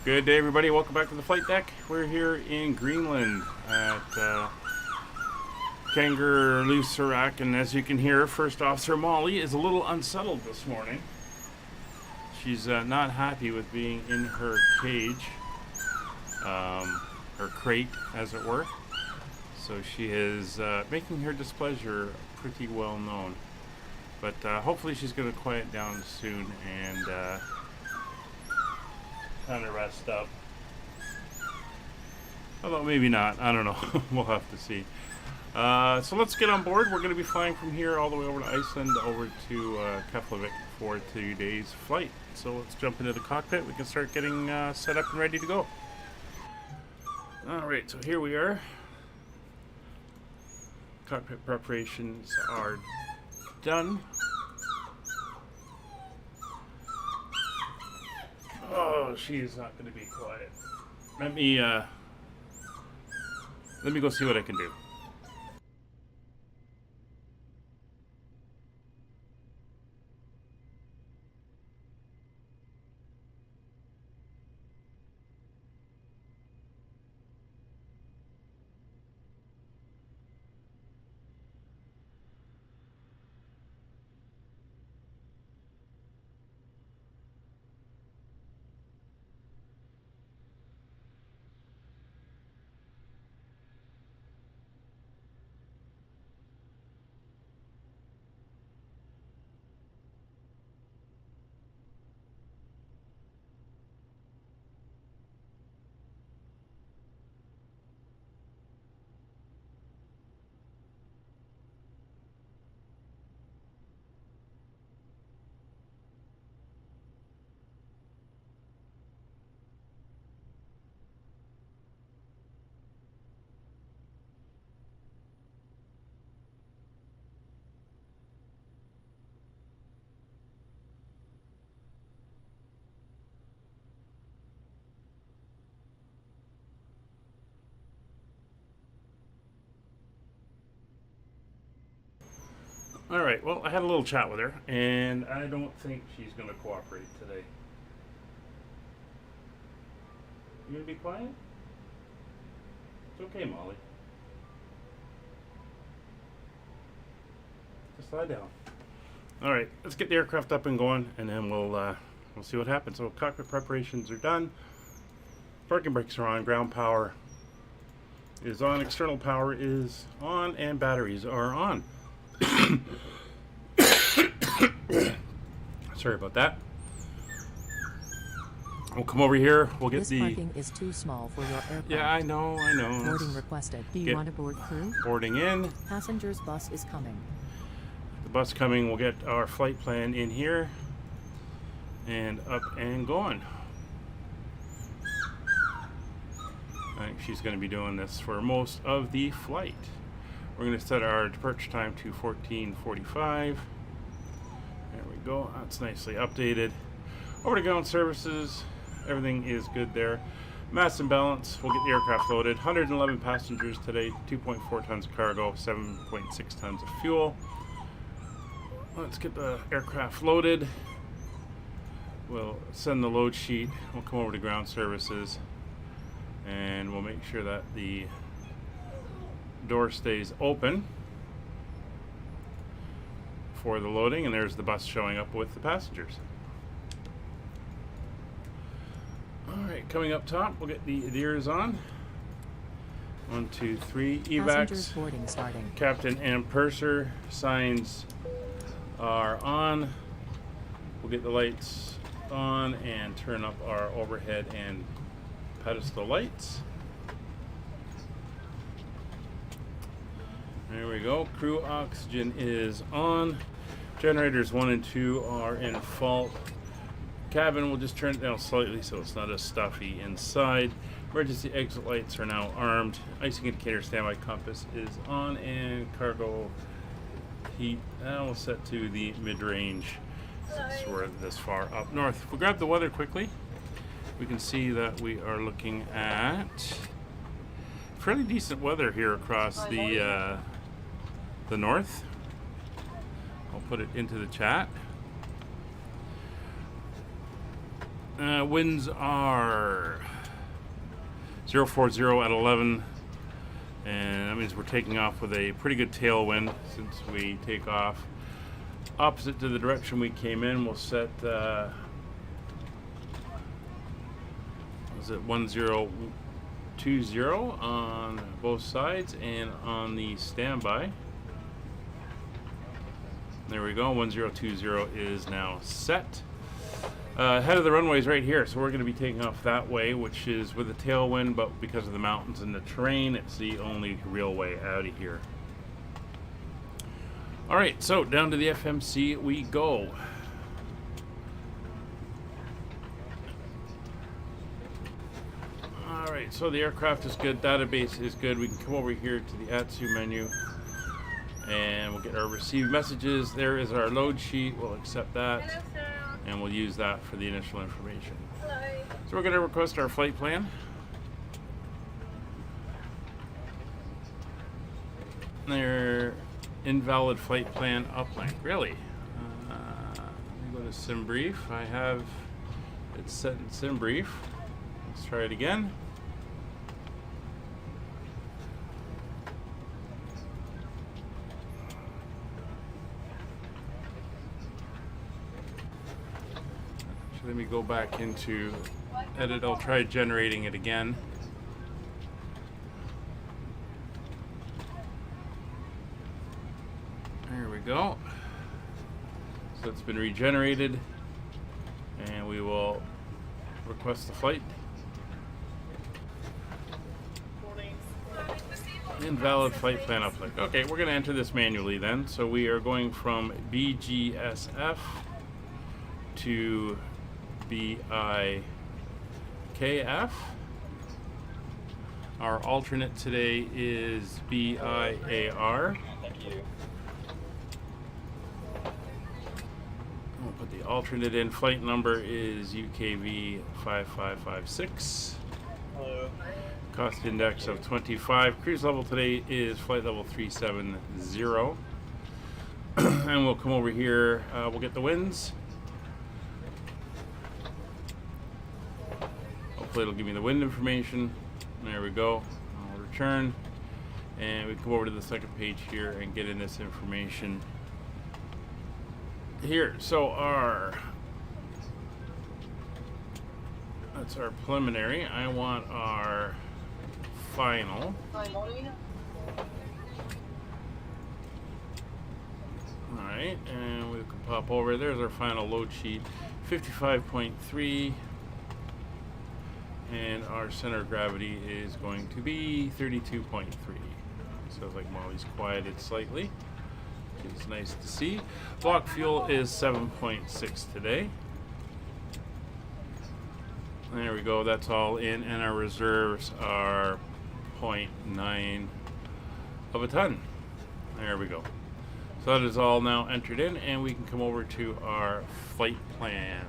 Good day, everybody. Welcome back to the flight deck. We're here in Greenland at Kangerlussuaq, and as you can hear, First Officer Molly is a little unsettled this morning. She's not happy with being in her cage, her crate, as it were. So she is making her displeasure pretty well known. But hopefully she's going to quiet down soon and kind of rest up. Although maybe not. I don't know. We'll have to see. So let's get on board. We're going to be flying from here all the way over to Iceland, over to Keflavik for 2 days flight. So let's jump into the cockpit. We can start getting set up and ready to go. Alright, so here we are. Cockpit preparations are done. Oh, she is not going to be quiet. Let me go see what I can do. Alright, well, I had a little chat with her, and I don't think she's going to cooperate today. You going to be quiet? It's okay, Molly. Just lie down. Alright, let's get the aircraft up and going, and then we'll see what happens. So, cockpit preparations are done. Parking brakes are on. Ground power is on. External power is on, and batteries are on. Sorry about that. We'll come over here. We'll get this parking is too small for your aircraft. Yeah, I know. Boarding requested. Do you want to board crew? Boarding in. Passengers bus is coming. The bus coming. We'll get our flight plan in here and up and going. I think she's going to be doing this for most of the flight. We're going to set our departure time to 14:45. There we go. That's nicely updated. Over to ground services. Everything is good there. Mass and balance. We'll get the aircraft loaded. 111 passengers today. 2.4 tons of cargo. 7.6 tons of fuel. Let's get the aircraft loaded. We'll send the load sheet. We'll come over to ground services. And we'll make sure that the door stays open for the loading, and there's the bus showing up with the passengers. Alright, coming up top, we'll get the adheres on. 1, 2, 3, evacs. Boarding starting. Captain and purser signs are on. We'll get the lights on and turn up our overhead and pedestal lights. There we go. Crew oxygen is on. Generators 1 and 2 are in fault. Cabin, we'll just turn it down slightly so it's not as stuffy inside. Emergency exit lights are now armed. Icing indicator standby compass is on, and cargo heat now set to the mid-range since we're this far up north. If we grab the weather quickly, we can see that we are looking at fairly decent weather here across the north. I'll put it into the chat. Winds are 040 at 11, and that means we're taking off with a pretty good tailwind since we take off opposite to the direction we came in. We'll set is it 1020 on both sides and on the standby. There we go. 1020 is now set. Head of the runway is right here, so we're going to be taking off that way, which is with a tailwind, but because of the mountains and the terrain, it's the only real way out of here. Alright, so down to the FMC we go. Alright, so the aircraft is good, database is good. We can come over here to the ATSU menu and we'll get our received messages. There is our load sheet. We'll accept that. Hello, sir. And we'll use that for the initial information. Hello. So we're going to request our flight plan. Their invalid flight plan uplink. Really? Let me go to SimBrief. I have it set in SimBrief. Let's try it again. Let me go back into edit. I'll try generating it again. There we go. So it's been regenerated, and we will request the flight. Invalid flight plan uplink. Okay, we're going to enter this manually then. So we are going from BGSF to BIKF. Our alternate today is BIAR. Thank you. We'll put the alternate in. Flight number is UKV 5556. Hello. Cost index of 25. Cruise level today is flight level 370. And we'll come over here. We'll get the winds. Hopefully it'll give me the wind information. There we go. I'll return. And we come over to the second page here and get in this information here. So that's our preliminary. I want our final. Alright, and we can pop over. There's our final load sheet. 55.3. And our center of gravity is going to be 32.3. Sounds like Molly's quieted slightly, which is nice to see. Block fuel is 7.6 today. There we go, that's all in, and our reserves are 0.9 of a ton. There we go. So that is all now entered in, and we can come over to our flight plan.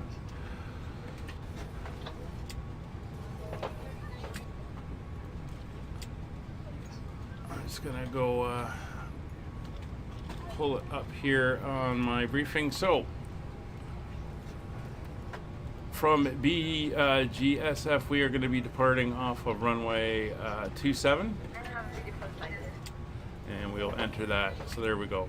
I'm just gonna go pull it up here on my briefing. So from BGSF, we are going to be departing off of runway 27, and we'll enter that. So there we go.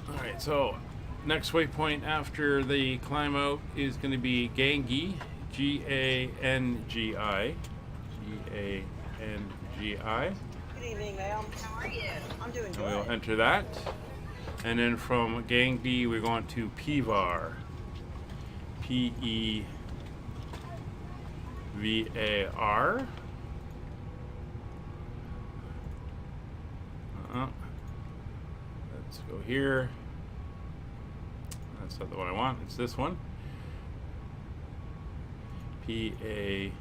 Alright, so next waypoint after the climb out is going to be Gangi, Gangi, Gangi. Good evening, ma'am. How are you? I'm doing And good. we'll enter that. And then from Gangi, we're going to PVAR. P-E-V-A-R. Let's go here. That's not the one I want. It's this one. P-A-V-E-R.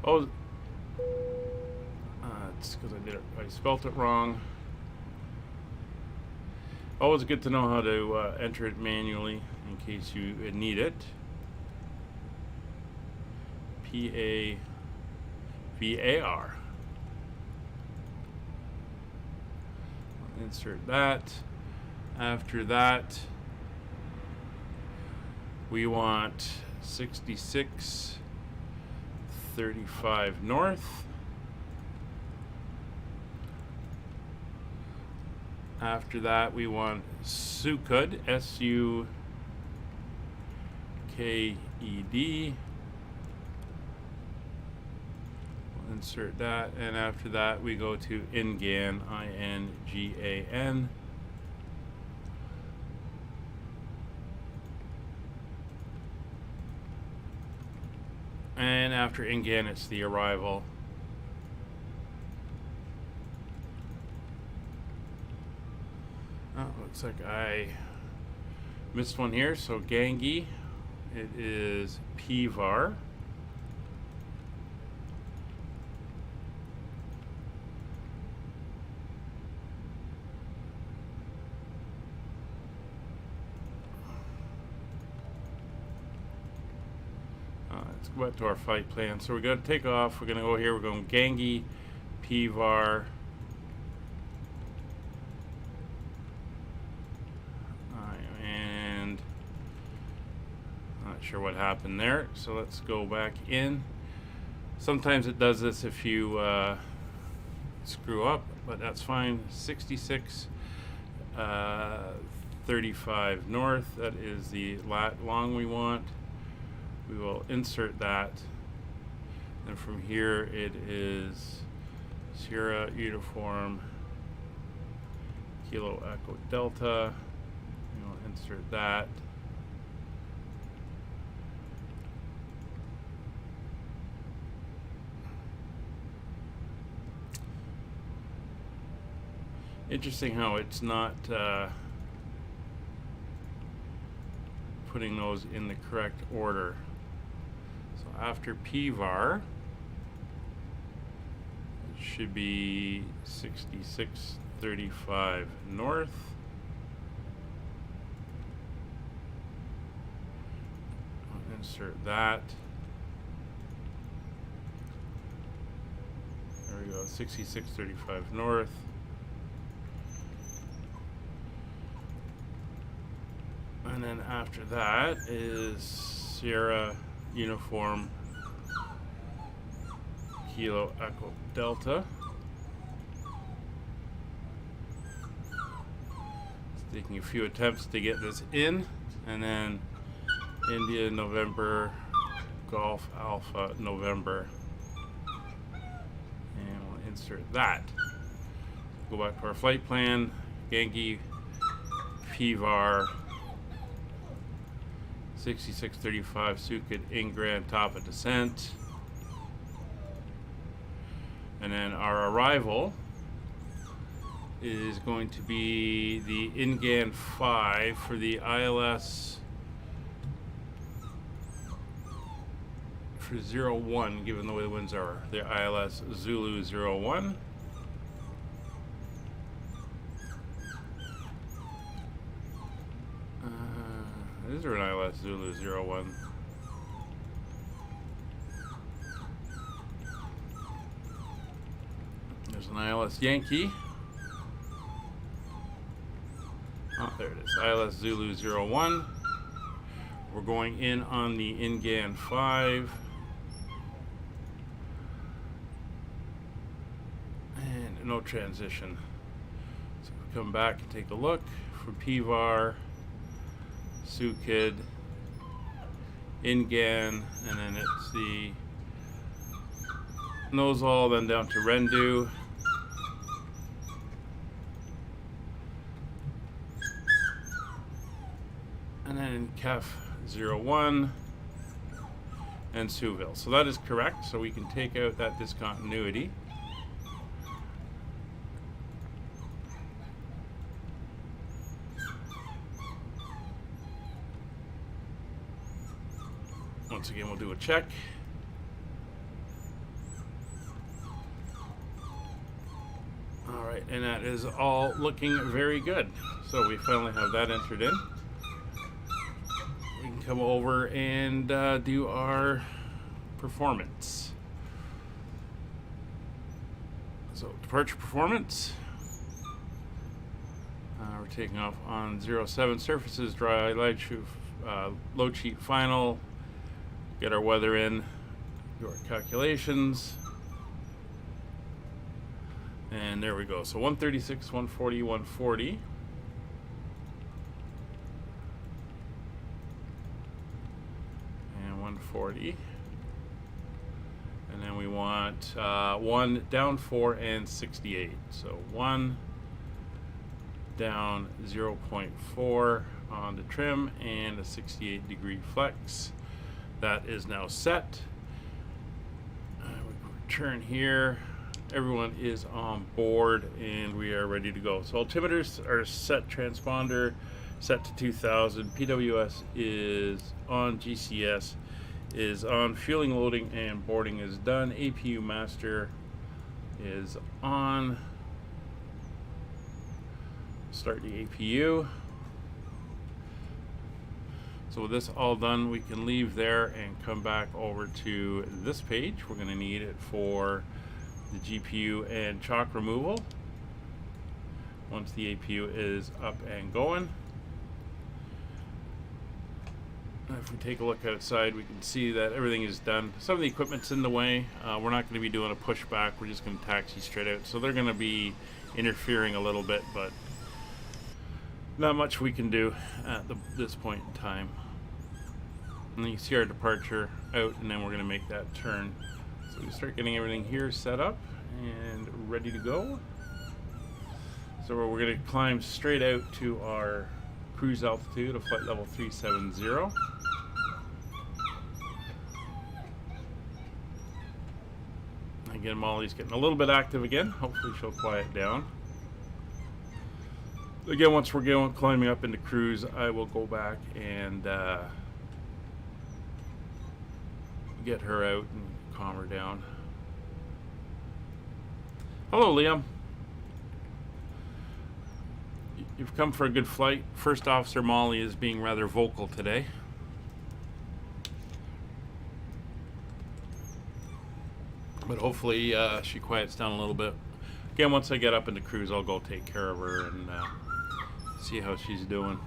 Oh, it's because I spelt it wrong. Always good to know how to enter it manually in case you need it. P-A-V-A-R. insert that. After that, we want 6635 north. After that, we want Suked, S-U-K-E-D. We'll insert that, and after that, we go to Ingan, I-N-G-A-N. And after Ingan, it's the arrival. Oh, looks like I missed one here. So Gangi, it is PVAR. Let's go back to our flight plan. So we're going to take off. We're going to go here. We're going Gangi, PVAR. And not sure what happened there. So let's go back in. Sometimes it does this if you screw up, but that's fine. 6635 north. That is the lat long we want. We will insert that, and from here it is Sierra Uniform Kilo Echo Delta. We will insert that. Interesting how it's not putting those in the correct order. So after PVAR, it should be 6635 north. I'll insert that. There we go, 6635 north. And then after that is Sierra Uniform Kilo Echo Delta. It's taking a few attempts to get this in. And then India November Golf Alpha November. And we'll insert that. Go back to our flight plan. Gangi PVAR 6635 Sukid Ingran top of descent. And then our arrival is going to be the Ingan 5 for the ILS for 01, given the way the winds are. The ILS Zulu 01. Is there an ILS Zulu 01? There's an ILS Yankee. Oh, there it is. ILS Zulu 01. We're going in on the Ingan 5. And no transition. So we come back and take a look for PVAR. Sukid, Ingan, and then it's the Nosal, then down to Rendu. And then Kef 01 and Suville. So that is correct. So we can take out that discontinuity. Once again, we'll do a check. All right, and that is all looking very good. So we finally have that entered in. We can come over and do our performance. So departure performance. we're taking off on 07. Surfaces dry, load sheet final. Get our weather in, do our calculations. And there we go. So 136, 140, 140. And 140. And then we want 1 down 4 and 68. So 1 down 0.4 on the trim and a 68-degree flex. That is now set. We return here. Everyone is on board and we are ready to go. So altimeters are set, transponder set to 2000. PWS is on, GCS is on, fueling, loading, and boarding is done. APU master is on. Start the APU. So with this all done, we can leave there and come back over to this page. We're going to need it for the GPU and chalk removal. Once the APU is up and going. If we take a look outside, we can see that everything is done. Some of the equipment's in the way. We're not going to be doing a pushback. We're just going to taxi straight out. So they're going to be interfering a little bit, but not much we can do at this point in time. And you can see our departure out, and then we're going to make that turn. So we start getting everything here set up and ready to go. So we're going to climb straight out to our cruise altitude of flight level 370. Again, Molly's getting a little bit active again. Hopefully she'll quiet down. Again, once we're climbing up into cruise, I will go back and get her out and calm her down. Hello, Liam. You've come for a good flight. First Officer Molly is being rather vocal today. But hopefully she quiets down a little bit. Again, once I get up into cruise, I'll go take care of her and see how she's doing.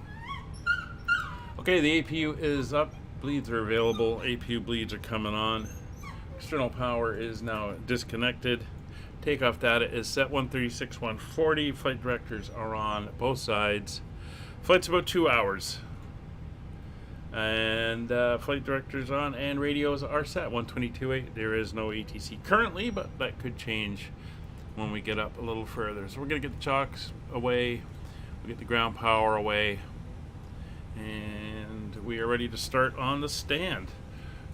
Okay, the APU is up. Bleeds are available. APU bleeds are coming on. External power is now disconnected. Takeoff data is set 136, 140. Flight directors are on both sides. Flight's about 2 hours. And flight directors on and radios are set 122.8. There is no ATC currently, but that could change when we get up a little further. So we're going to get the chocks away. We'll get the ground power away. And we are ready to start on the stand.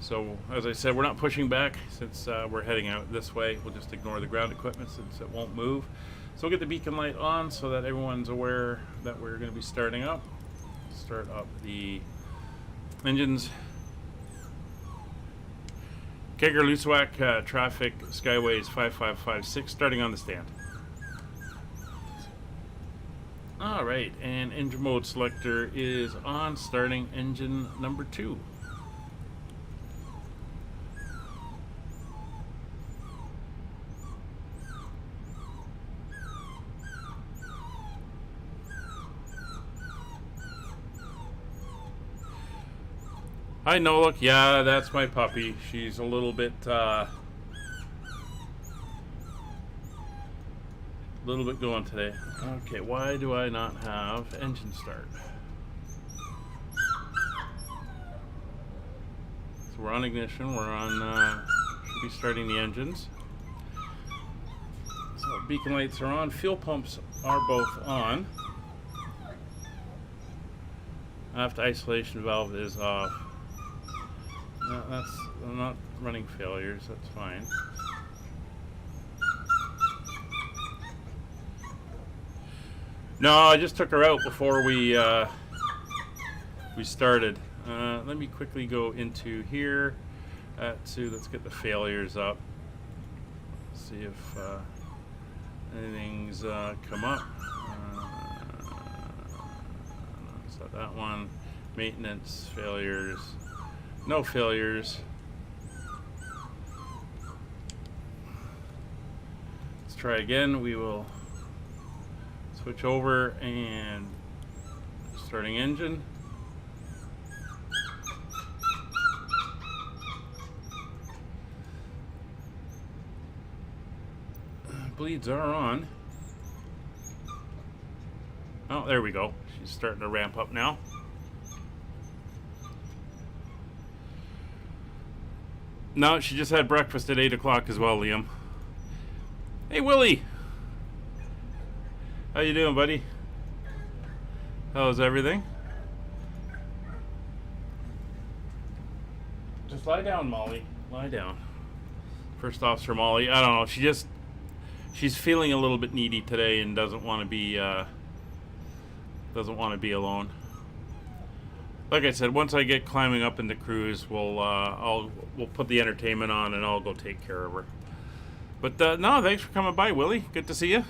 So, as I said, we're not pushing back since we're heading out this way. We'll just ignore the ground equipment since it won't move. So we'll get the beacon light on so that everyone's aware that we're going to be starting up. Start up the engines. Kangerlussuaq traffic Skyways 5556 starting on the stand. Alright, and engine mode selector is on, starting engine number 2. Hi Nolik, yeah, that's my puppy. She's a little bit going today. Okay, why do I not have engine start? So we're on ignition, we're on, should be starting the engines. So beacon lights are on, fuel pumps are both on. Aft isolation valve is off. No, I'm not running failures, that's fine. No, I just took her out before we started. Let me quickly go into here. Let's get the failures up. See if anything's come up. It's not that one. Maintenance failures. No failures. Let's try again. We will Switch over and starting engine. Bleeds are on. Oh, there we go. She's starting to ramp up now. No, she just had breakfast at 8 o'clock as well, Liam. Hey, Willie. How you doing, buddy? How's everything? Just lie down, Molly. Lie down. First Officer Molly. I don't know. She's feeling a little bit needy today and doesn't want to be alone. Like I said, once I get climbing up into cruise, we'll put the entertainment on and I'll go take care of her. But no, thanks for coming by, Willie. Good to see you.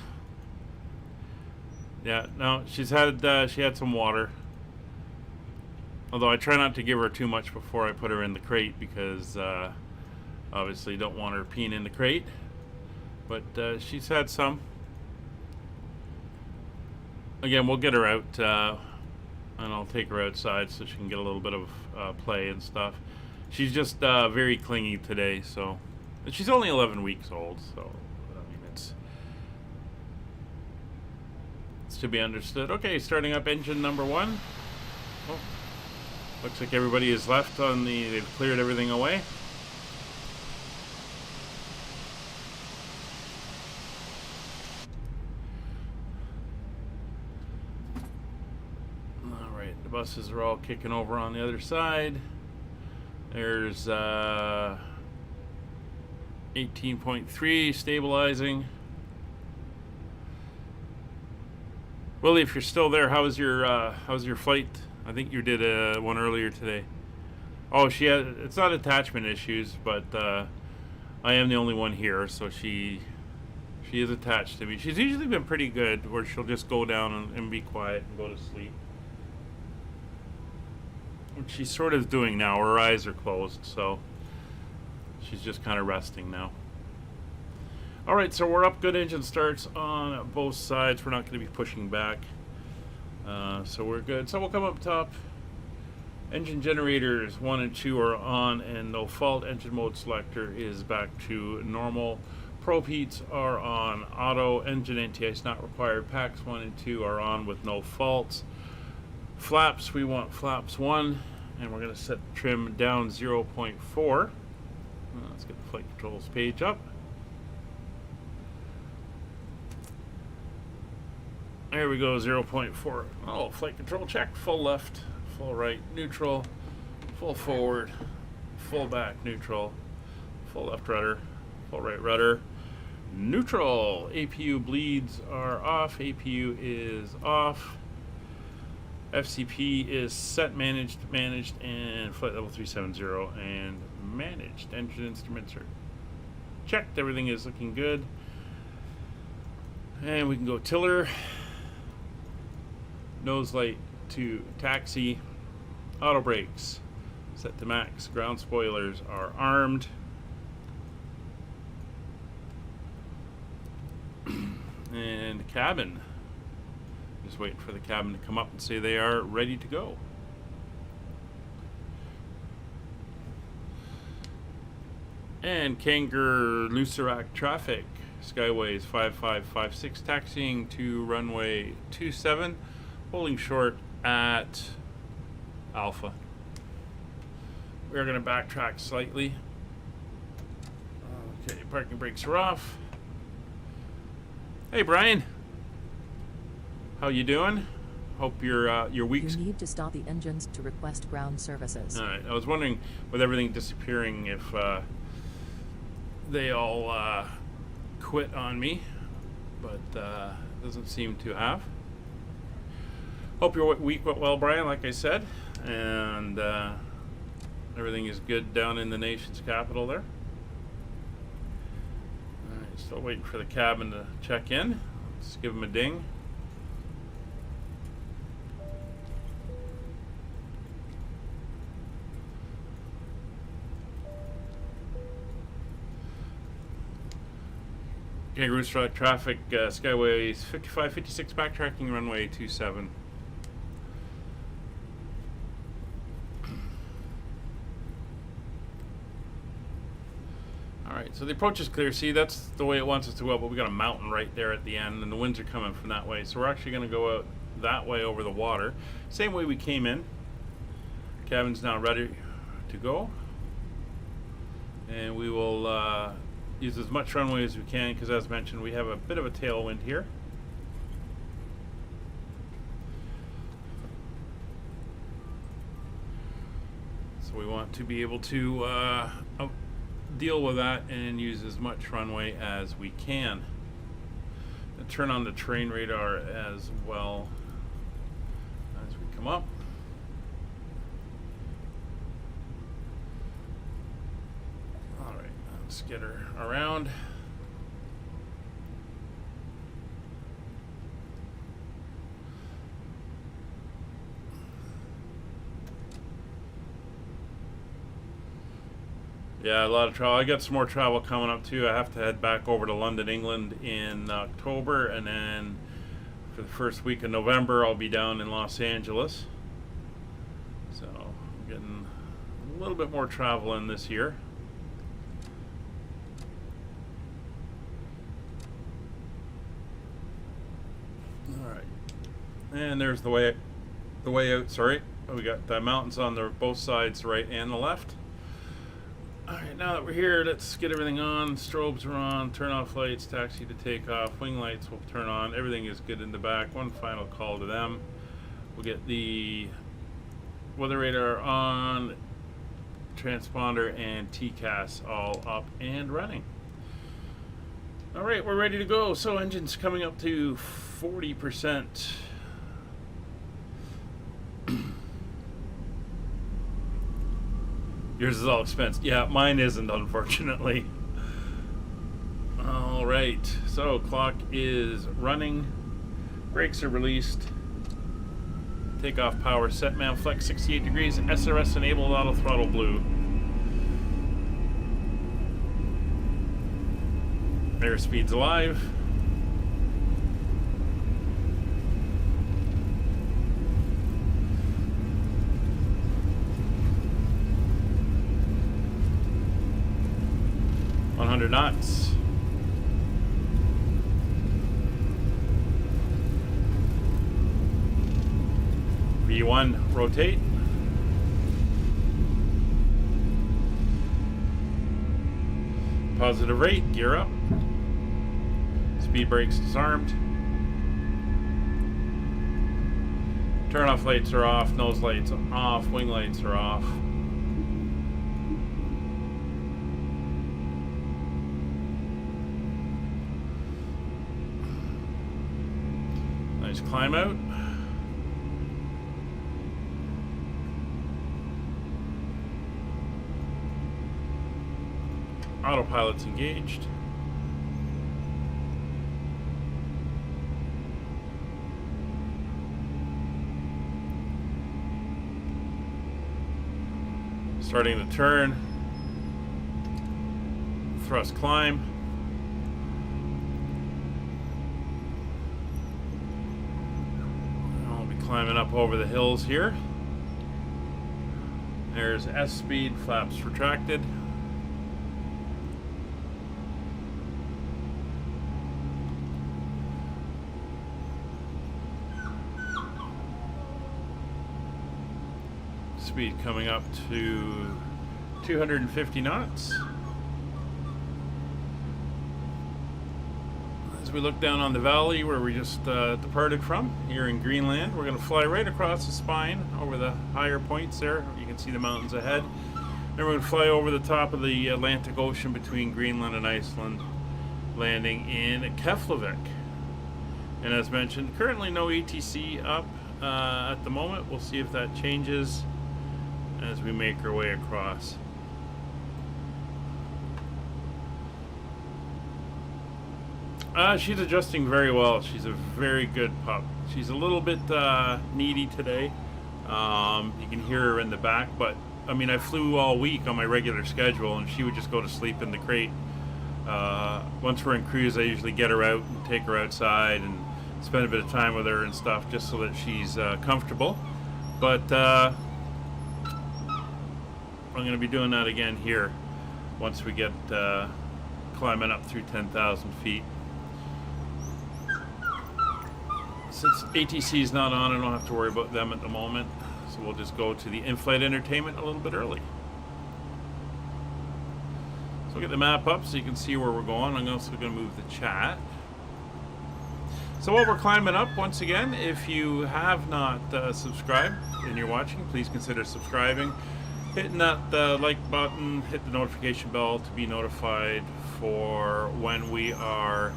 Yeah, no, she had some water. Although I try not to give her too much before I put her in the crate because obviously don't want her peeing in the crate. But she's had some. Again, we'll get her out and I'll take her outside so she can get a little bit of play and stuff. She's just very clingy today, so. And she's only 11 weeks old, so I mean it's to be understood. Okay, starting up engine number 1. Oh, looks like everybody is left on the. They've cleared everything away. Buses are all kicking over on the other side. There's 18.3 stabilizing. Willie, if you're still there, how's your flight? I think you did one earlier today. Oh, it's not attachment issues, but I am the only one here, so she is attached to me. She's usually been pretty good, where she'll just go down and be quiet and go to sleep. What she's sort of doing now, her eyes are closed, so she's just kind of resting now. Alright, so we're up. Good engine starts on both sides. We're not going to be pushing back. So we're good. So we'll come up top. Engine generators 1 and 2 are on and no fault. Engine mode selector is back to normal. Probe heats are on auto. Engine anti-ice not required. Packs 1 and 2 are on with no faults. Flaps, we want flaps 1, and we're going to set trim down 0.4. Let's get the flight controls page up. There we go, 0.4. Oh, flight control check. Full left, full right, neutral, full forward, full back, neutral, full left rudder, full right rudder, neutral. APU bleeds are off, APU is off. FCP is set, managed, and flight level 370 and managed. Engine instruments are checked. Everything is looking good. And we can go tiller. Nose light to taxi. Auto brakes set to max. Ground spoilers are armed. And cabin. Just waiting for the cabin to come up and say they are ready to go. And Kangerlussuaq traffic. Skyways 5556 taxiing to runway 27. Holding short at Alpha. We're going to backtrack slightly. Okay, parking brakes are off. Hey, Brian. How you doing? Hope your week's... You need to stop the engines to request ground services. All right. I was wondering, with everything disappearing, if they all quit on me, but doesn't seem to have. Hope your week went well, Brian, like I said, and everything is good down in the nation's capital there. All right, still waiting for the cabin to check in. Let's give them a ding. Kangerlussuaq traffic, Skyways 55, 56, backtracking runway 27. Alright, so the approach is clear. See, that's the way it wants us to go out, but we got a mountain right there at the end, and the winds are coming from that way. So we're actually going to go out that way over the water. Same way we came in. Cabin's now ready to go. And we will use as much runway as we can, because as mentioned, we have a bit of a tailwind here. So we want to be able to deal with that and use as much runway as we can. And turn on the terrain radar as well as we come up. Alright, let's get her around. Yeah, a lot of travel. I got some more travel coming up too. I have to head back over to London, England in October, and then for the first week of November I'll be down in Los Angeles. So I'm getting a little bit more travel in this year. Alright. And there's the way out, sorry. We got the mountains on the both sides, the right and the left. Alright, now that we're here, let's get everything on. Strobes are on, turn off lights, taxi to take off, wing lights will turn on, everything is good in the back. One final call to them. We'll get the weather radar on, transponder and TCAS all up and running. Alright, we're ready to go. So engine's coming up to 40%. Yours is all expense. Yeah, mine isn't, unfortunately. Alright, so clock is running. Brakes are released. Takeoff power set, man flex 68 degrees. SRS enabled, auto throttle blue. Airspeed's alive. Knots. V1 rotate. Positive rate, gear up. Speed brakes disarmed. Turn off lights are off, nose lights off, wing lights are off. Climb out. Autopilot's engaged. Starting the turn. Thrust climb. Climbing up over the hills here. There's S speed, flaps retracted. Speed coming up to 250 knots. We look down on the valley where we just departed from here in Greenland. We're going to fly right across the spine over the higher points there. You can see the mountains ahead. Then we're going to fly over the top of the Atlantic Ocean between Greenland and Iceland, landing in Keflavik. And as mentioned, currently no ETC up at the moment. We'll see if that changes as we make our way across. She's adjusting very well. She's a very good pup. She's a little bit needy today. You can hear her in the back, but I mean, I flew all week on my regular schedule, and she would just go to sleep in the crate Once we're in cruise, I usually get her out and take her outside and spend a bit of time with her and stuff, just so that she's comfortable. But I'm going to be doing that again here once we get climbing up through 10,000 feet. Since ATC is not on, I don't have to worry about them at the moment, so we'll just go to the in-flight entertainment a little bit early. So we'll get the map up so you can see where we're going. I'm also going to move the chat. So while we're climbing up, once again, if you have not subscribed and you're watching, please consider subscribing, hitting that like button, hit the notification bell to be notified for when we are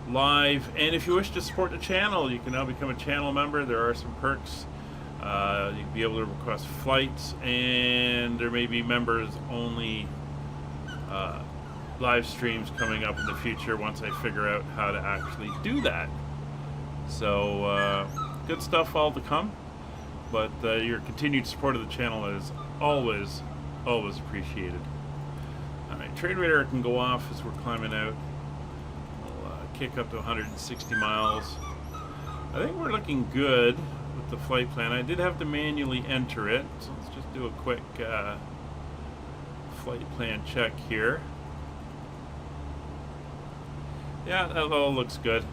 live. And if you wish to support the channel, you can now become a channel member. There are some perks. You can be able to request flights, and there may be members only live streams coming up in the future once I figure out how to actually do that. So good stuff all to come, but your continued support of the channel is always appreciated. Alright, trade radar can go off as we're climbing out. We'll kick up to 160 miles. I think we're looking good with the flight plan. I did have to manually enter it, so let's just do a quick flight plan check here. Yeah, that all looks good.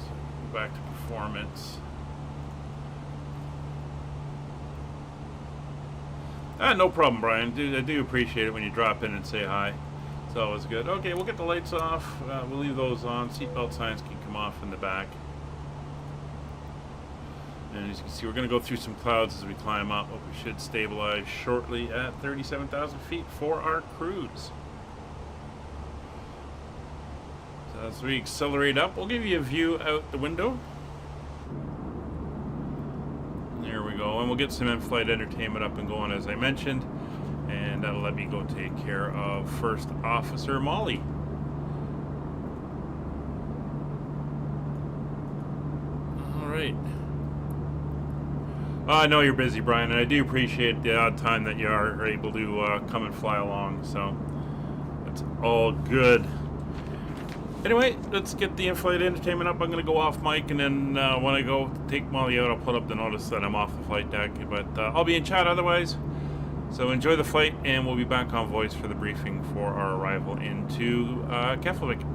So go back to performance. No problem, Brian. I do appreciate it when you drop in and say hi. It's always good. Okay, we'll get the lights off. We'll leave those on. Seatbelt signs can come off in the back. And as you can see, we're going to go through some clouds as we climb up, but we should stabilize shortly at 37,000 feet for our cruise. So as we accelerate up, we'll give you a view out the window. There we go, and we'll get some in-flight entertainment up and going as I mentioned, and that'll let me go take care of First Officer Molly. All right. I know you're busy, Brian, and I do appreciate the odd time that you are able to come and fly along, so that's all good. Anyway, let's get the in-flight entertainment up. I'm going to go off mic, and then when I go take Molly out, I'll put up the notice that I'm off the flight deck, but I'll be in chat otherwise. So enjoy the flight, and we'll be back on voice for the briefing for our arrival into Keflavik.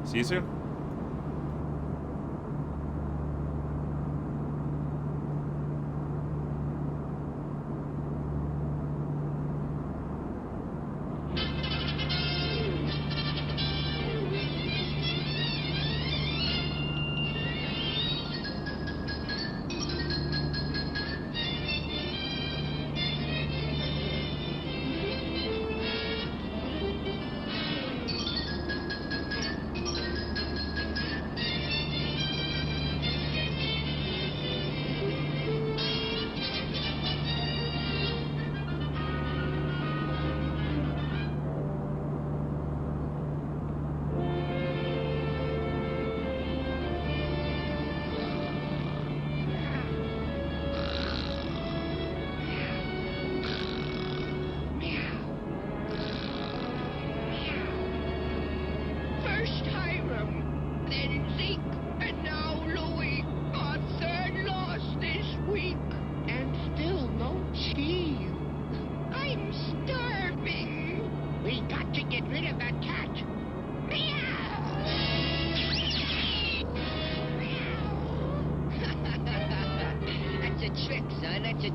See you soon.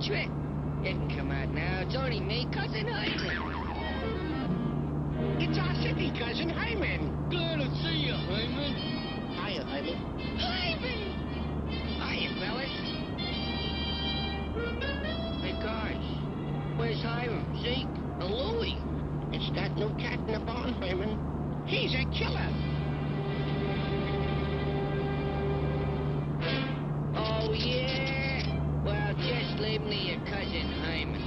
Trick. It can come out now. It's only me, Cousin Hyman. It's our city, Cousin Hyman. Glad to see you, Hyman. Hiya, Hyman. Hyman! Hiya, fellas. Hey, guys. Where's Hyman? Zeke? And Louie? It's that new cat in the barn, Hyman. He's a killer. Oh, yeah? Well, just leave me your Cousin Hyman.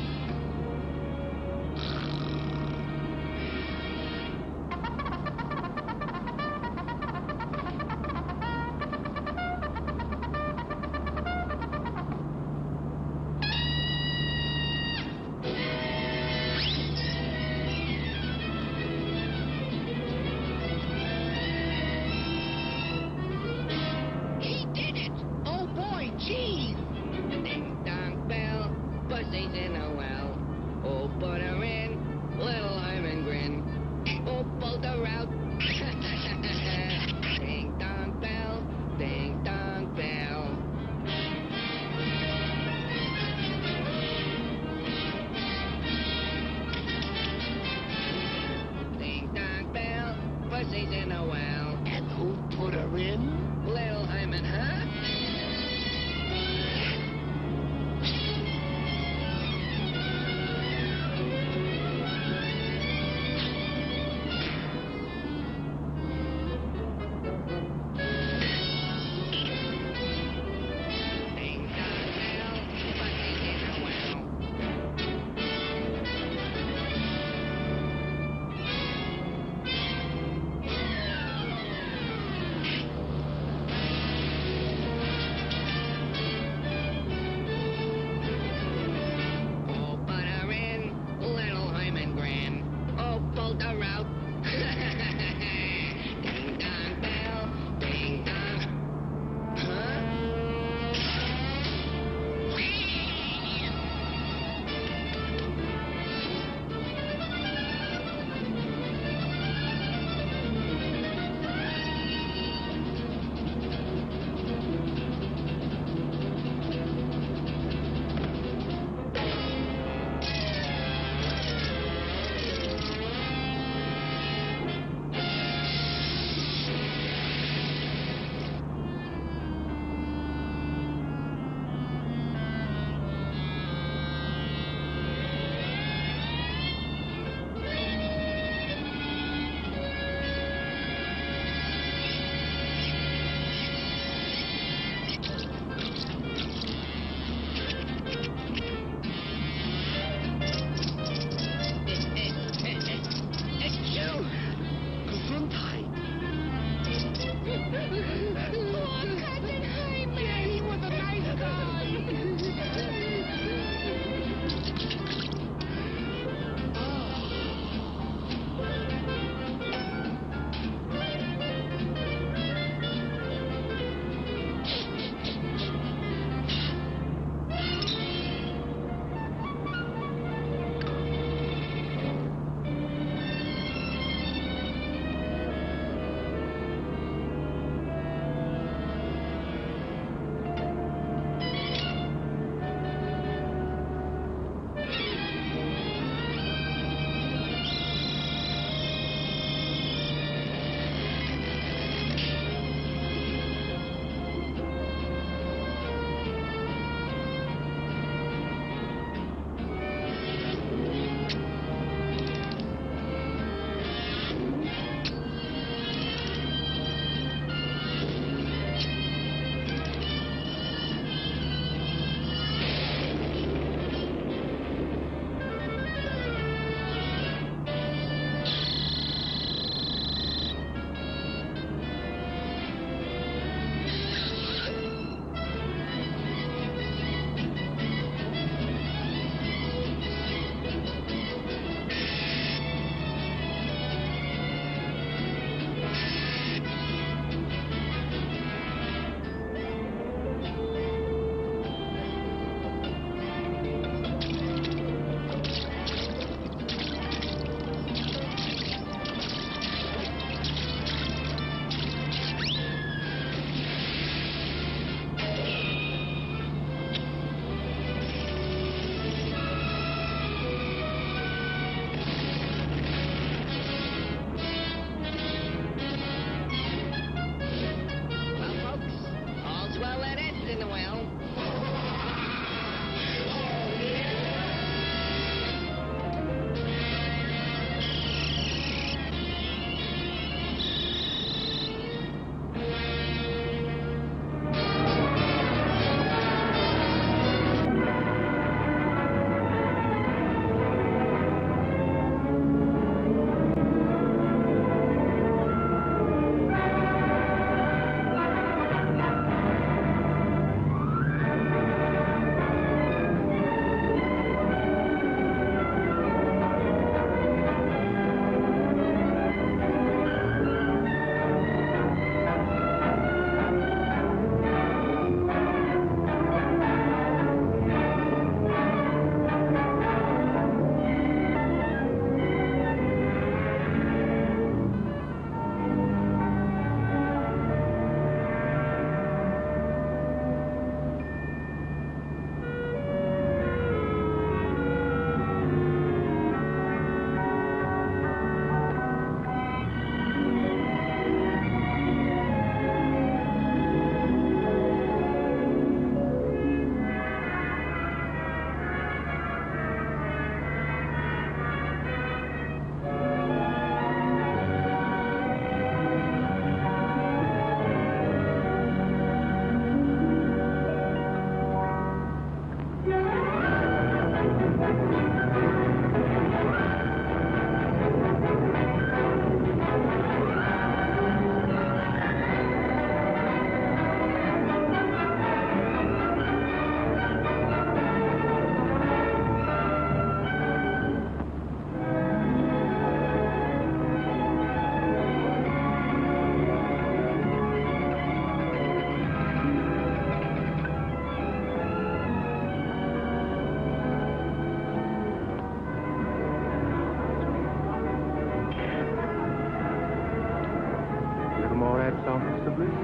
more ads on, Mr. Bliss?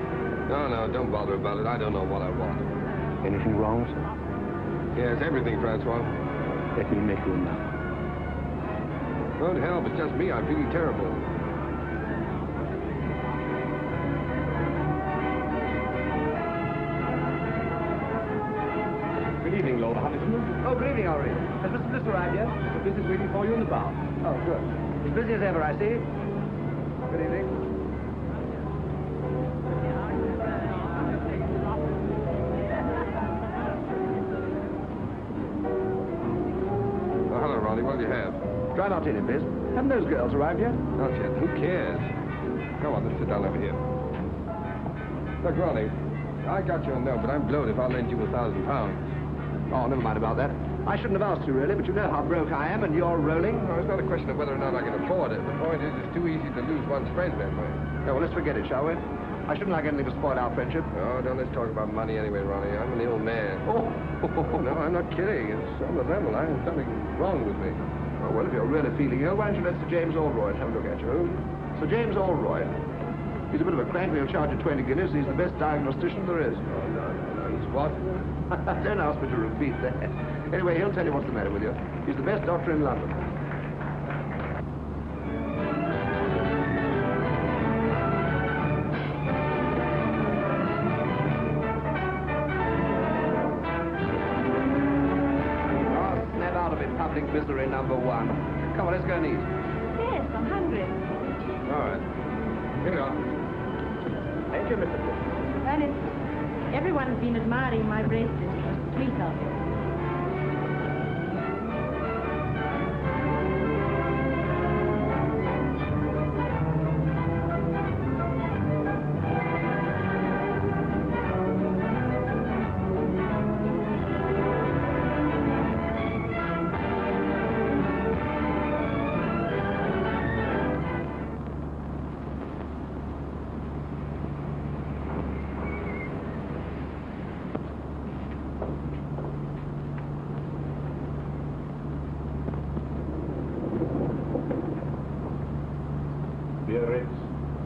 No, don't bother about it. I don't know what I want. Anything wrong, sir? Yes, everything, Francois. Let me make room now. Good help, it's just me. I'm feeling terrible. Good evening, Lord Honeycomb. Oh, good evening, Henri. Has Mr. Bliss arrived yet? The Bliss is waiting for you in the bar. Oh, good. As busy as ever, I see. Good evening. Oh, hello, Ronnie. What do you have? Try not in it, Bliss. Haven't those girls arrived yet? Not yet. Who cares? Come on, let's sit down over here. Look, Ronnie, I got your note, but I'm blowed if I'll lend you £1,000. Oh, never mind about that. I shouldn't have asked you, really, but you know how broke I am, and you're rolling. No, it's not a question of whether or not I can afford it. The point is, it's too easy to lose one's friend that way. Oh, well, let's forget it, shall we? I shouldn't like anything to spoil our friendship. Oh, don't let's talk about money anyway, Ronnie. I'm an ill man. Oh, No, I'm not kidding. It's on the level. There's something wrong with me. Oh, well, if you're really feeling ill, why don't you let Sir James Allroyd have a look at you? Sir James Allroyd. He's a bit of a crank, but he'll charge you 20 guineas. He's the best diagnostician there is. Oh, no. He's what? Don't ask me to repeat that. Anyway, he'll tell you what's the matter with you. He's the best doctor in London. Oh, snap out of it, public misery number one. Come on, let's go and eat. Yes, I'm hungry. All right. Here we are. Thank you, Mr. Bliss. Ernest, everyone's been admiring my bracelet. Sweet of it.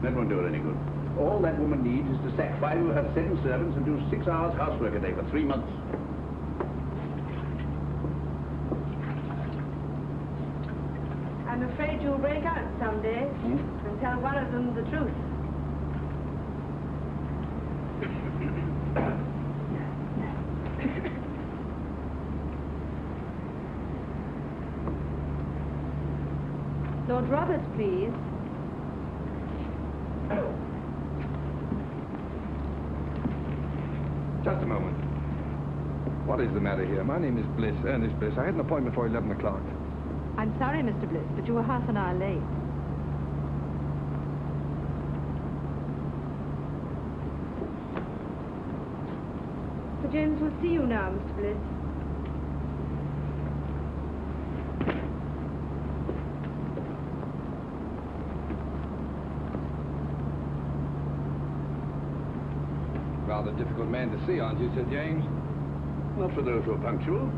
That won't do it any good. All that woman needs is to sack 5 of her 7 servants and do 6 hours housework a day for 3 months. I'm afraid you'll break out someday and tell one of them the truth. Lord Roberts, please. Just a moment. What is the matter here? My name is Bliss, Ernest Bliss. I had an appointment for 11 o'clock. I'm sorry, Mr. Bliss, but you were half an hour late. Sir James will see you now, Mr. Bliss. Rather difficult man to see, aren't you, Sir James? Not for those who are punctual.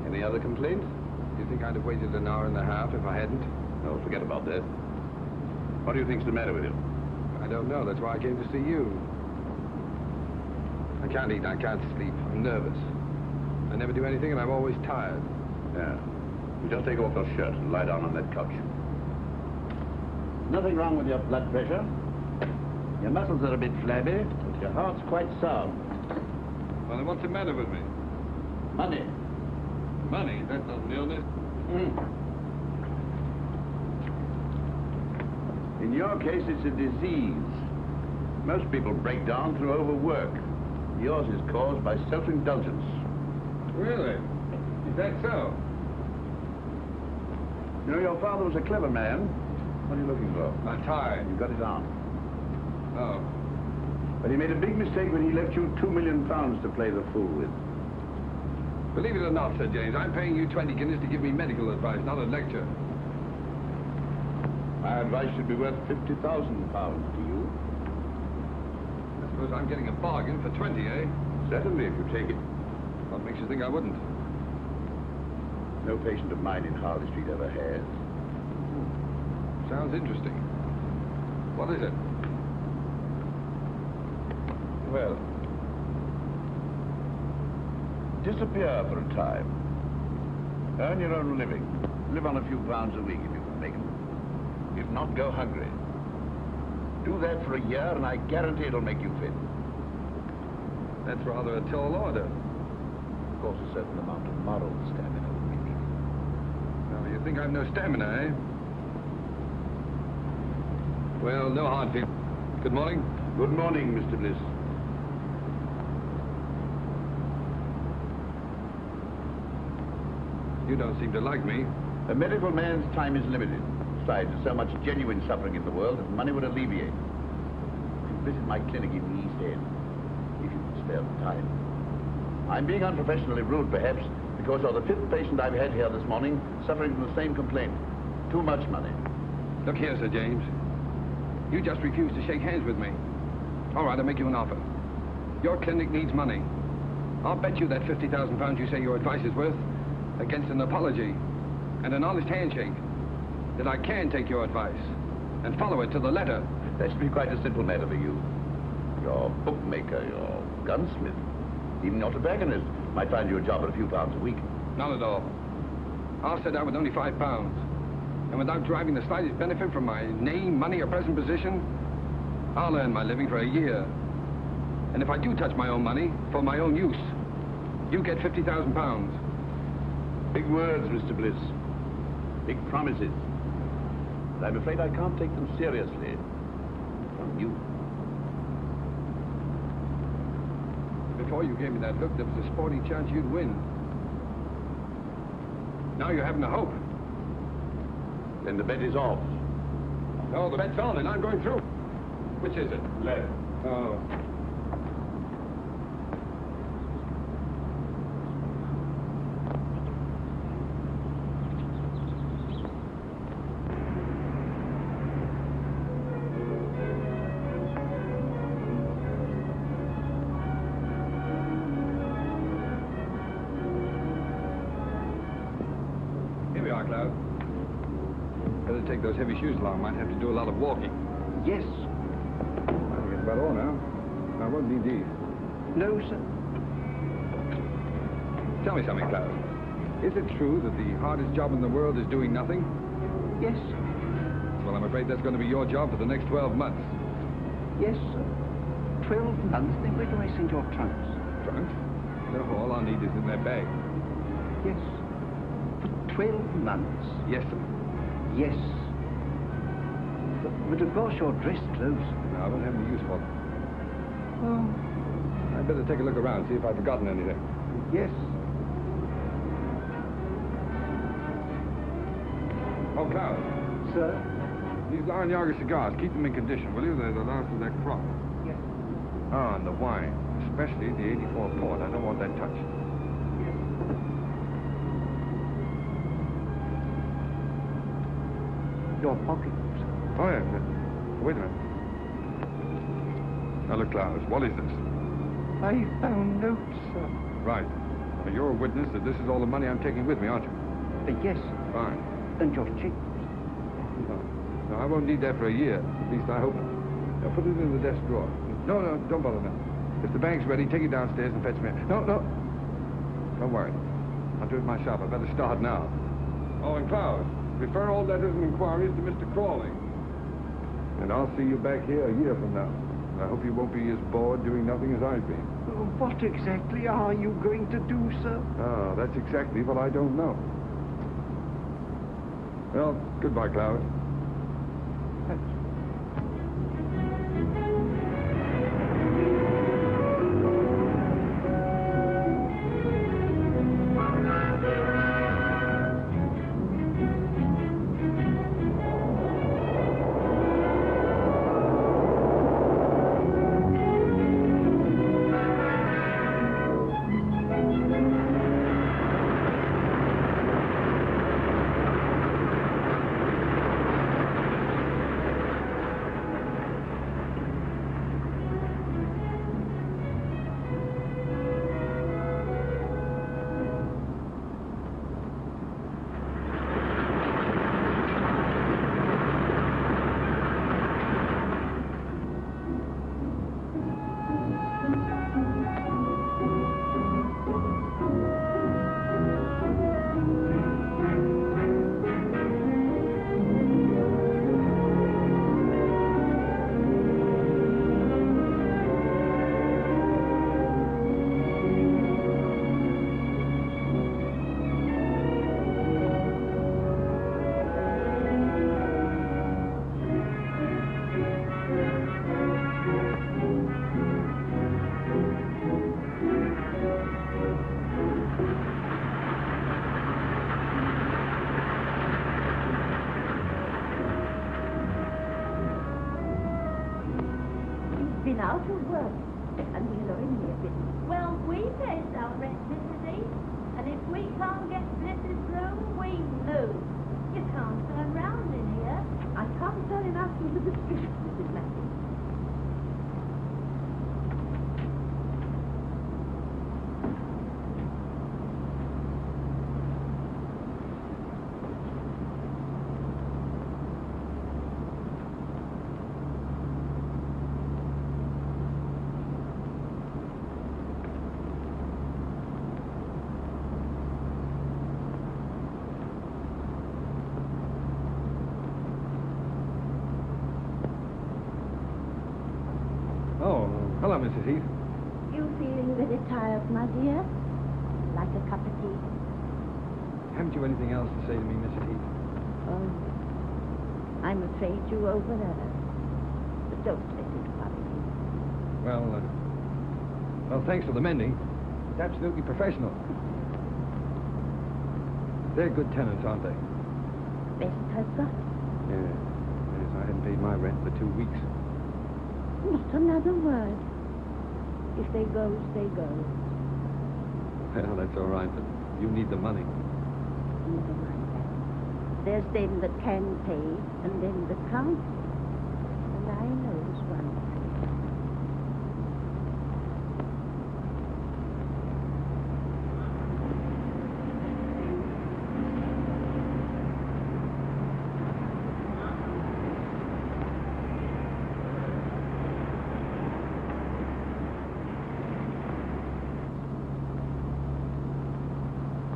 Any other complaints? Do you think I'd have waited an hour and a half if I hadn't? No, forget about that. What do you think's the matter with you? I don't know. That's why I came to see you. I can't eat. I can't sleep. I'm nervous. I never do anything, and I'm always tired. Yeah. You just take off your shirt and lie down on that couch. Nothing wrong with your blood pressure. Your muscles are a bit flabby, but your heart's quite sound. Well, then what's the matter with me? Money. Money? That's not an illness. In your case, it's a disease. Most people break down through overwork. Yours is caused by self-indulgence. Really? Is that so? You know, your father was a clever man. What are you looking for? My tie. You got it on. Oh. But he made a big mistake when he left you £2 million to play the fool with. Believe it or not, Sir James, I'm paying you 20 guineas to give me medical advice, not a lecture. My advice should be worth £50,000 to you. I suppose I'm getting a bargain for 20, eh? Certainly, if you take it. What makes you think I wouldn't? No patient of mine in Harley Street ever has. Sounds interesting. What is it? Well, Disappear for a time. Earn your own living. Live on a few pounds a week if you can make it. If not, go hungry. Do that for a year and I guarantee it'll make you fit. that's rather a tall order. Of course, a certain amount of moral stamina will be needed. Now, you think I've no stamina, eh? Well, no hard feet. Good morning. Good morning, Mr. Bliss. You don't seem to like me. A medical man's time is limited. Besides, there's so much genuine suffering in the world that money would alleviate. Visit my clinic in the East End, if you can spare the time. I'm being unprofessionally rude, perhaps, because you're the 5th patient I've had here this morning suffering from the same complaint. Too much money. Look here, Sir James. You just refused to shake hands with me. All right, I'll make you an offer. Your clinic needs money. I'll bet you that £50,000 you say your advice is worth against an apology and an honest handshake that I can take your advice and follow it to the letter. That should be quite a simple matter for you. Your bookmaker, your gunsmith, even your tobacconist might find you a job at a few pounds a week. Not at all. I'll sit down with only £5. And without deriving the slightest benefit from my name, money, or present position, I'll earn my living for a year. And if I do touch my own money for my own use, you get £50,000. Big words, Mr. Bliss. Big promises. But I'm afraid I can't take them seriously. From you. Before you gave me that look, there was a sporting chance you'd win. Now you're having a hope. Then the bet is off. No, the bet's on and I'm going through. Which is it? Left. Oh. Here we are, Cloud. Better take those heavy shoes along. Might have to do a lot of walking. Yes. I think it's about all now. I won't need these. No, sir. Tell me something, Cloud. Is it true that the hardest job in the world is doing nothing? Yes. Well, I'm afraid that's going to be your job for the next 12 months. Yes, sir. 12 months? Then where do I send your trunks? Trunks? No, all I'll need is in that bag. Yes. For 12 months? Yes, sir. Yes. But of course your dress clothes. No, I won't have any use for them. Oh. I'd better take a look around, see if I've forgotten anything. Yes. Oh, Cloud. Sir? These Larnaga cigars, keep them in condition, will you? They're the last of that crop. Yes. Ah, and the wine, especially the 84 port. I don't want that touched. Your pocket. Oh, yeah. Wait a minute. Now, look, Cloud, what is this? I found notes, sir. Right. Now, you're a witness that this is all the money I'm taking with me, aren't you? Yes. Fine. And your check. No, I won't need that for a year. At least I hope not. Now, put it in the desk drawer. No, don't bother now. If the bank's ready, take it downstairs and fetch me. No. Don't worry. I'll do it myself. I better start now. Oh, and Cloud, refer all letters and inquiries to Mr. Crawley. And I'll see you back here a year from now. And I hope you won't be as bored doing nothing as I've been. What exactly are you going to do, sir? Oh, that's exactly what I don't know. Well, goodbye, Cloud. been out of work, and we'll earn a bit. Well, we pay our rent, Mrs. E. And if we can't get Mrs. Room, we move. You can't turn round in here. I can't turn enough into the street, Mrs. Matthews. Hello, Mrs. Heath. You feeling very tired, my dear? Like a cup of tea? Haven't you anything else to say to me, Mrs. Heath? Oh, I'm afraid you overheard. But don't let it worry you. Well, thanks for the mending. It's absolutely professional. They're good tenants, aren't they? Best has got. Yes, I hadn't paid my rent for 2 weeks. Not another word. If they go, they go. Well, that's all right, but you need the money. Never mind that. There's them that can pay, and them that can't. And I knows one.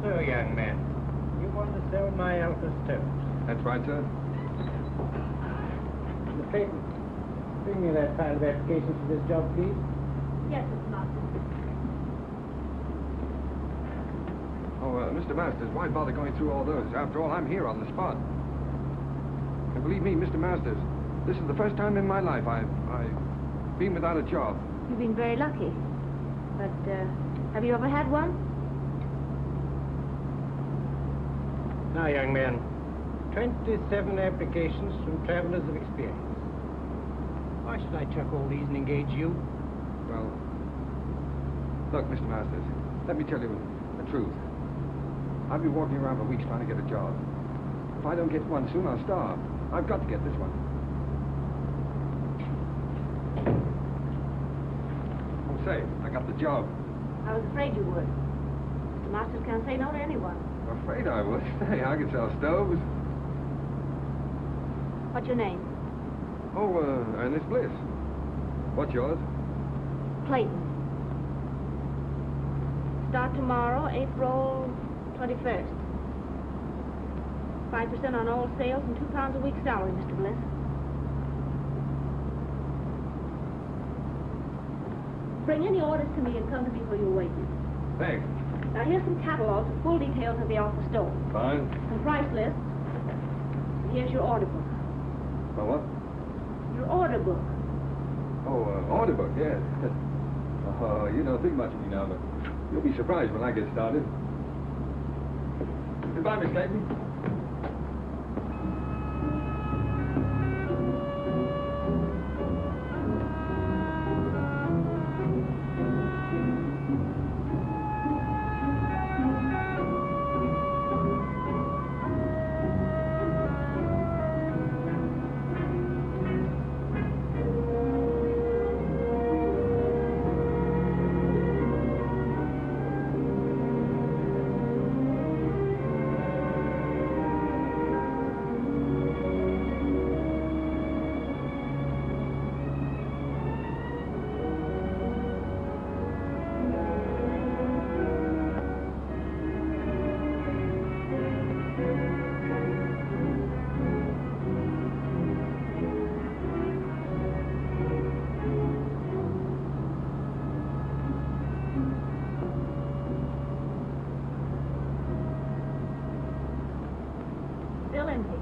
So, young man, you want to sell my uncle's toast? That's right, sir. Miss Clayton, bring me that pile of applications for this job, please. Yes, it's not. Oh, Mr. Masters, why bother going through all those? After all, I'm here on the spot. And believe me, Mr. Masters, this is the first time in my life I've been without a job. You've been very lucky. But, have you ever had one? Now, young man, 27 applications from travelers of experience. Why should I chuck all these and engage you? Well, look, Mr. Masters, let me tell you the truth. I've been walking around for weeks trying to get a job. If I don't get one soon, I'll starve. I've got to get this one. Oh, say, I got the job. I was afraid you would. The Masters can't say no to anyone. Afraid I would. Hey, I could sell stoves. What's your name? Oh, Ernest Bliss. What's yours? Clayton. Start tomorrow, April 21st. 5% on all sales and £2 a week salary, Mr. Bliss. Bring any orders to me and come to me for your wages. Thanks. Now, here's some catalogs with full details of the offer store. Fine. Some price lists. And here's your order book. My what? Your order book. Oh, order book, yes. Oh, you don't think much of me now, but you'll be surprised when I get started. Goodbye, Miss Clayton. Still empty.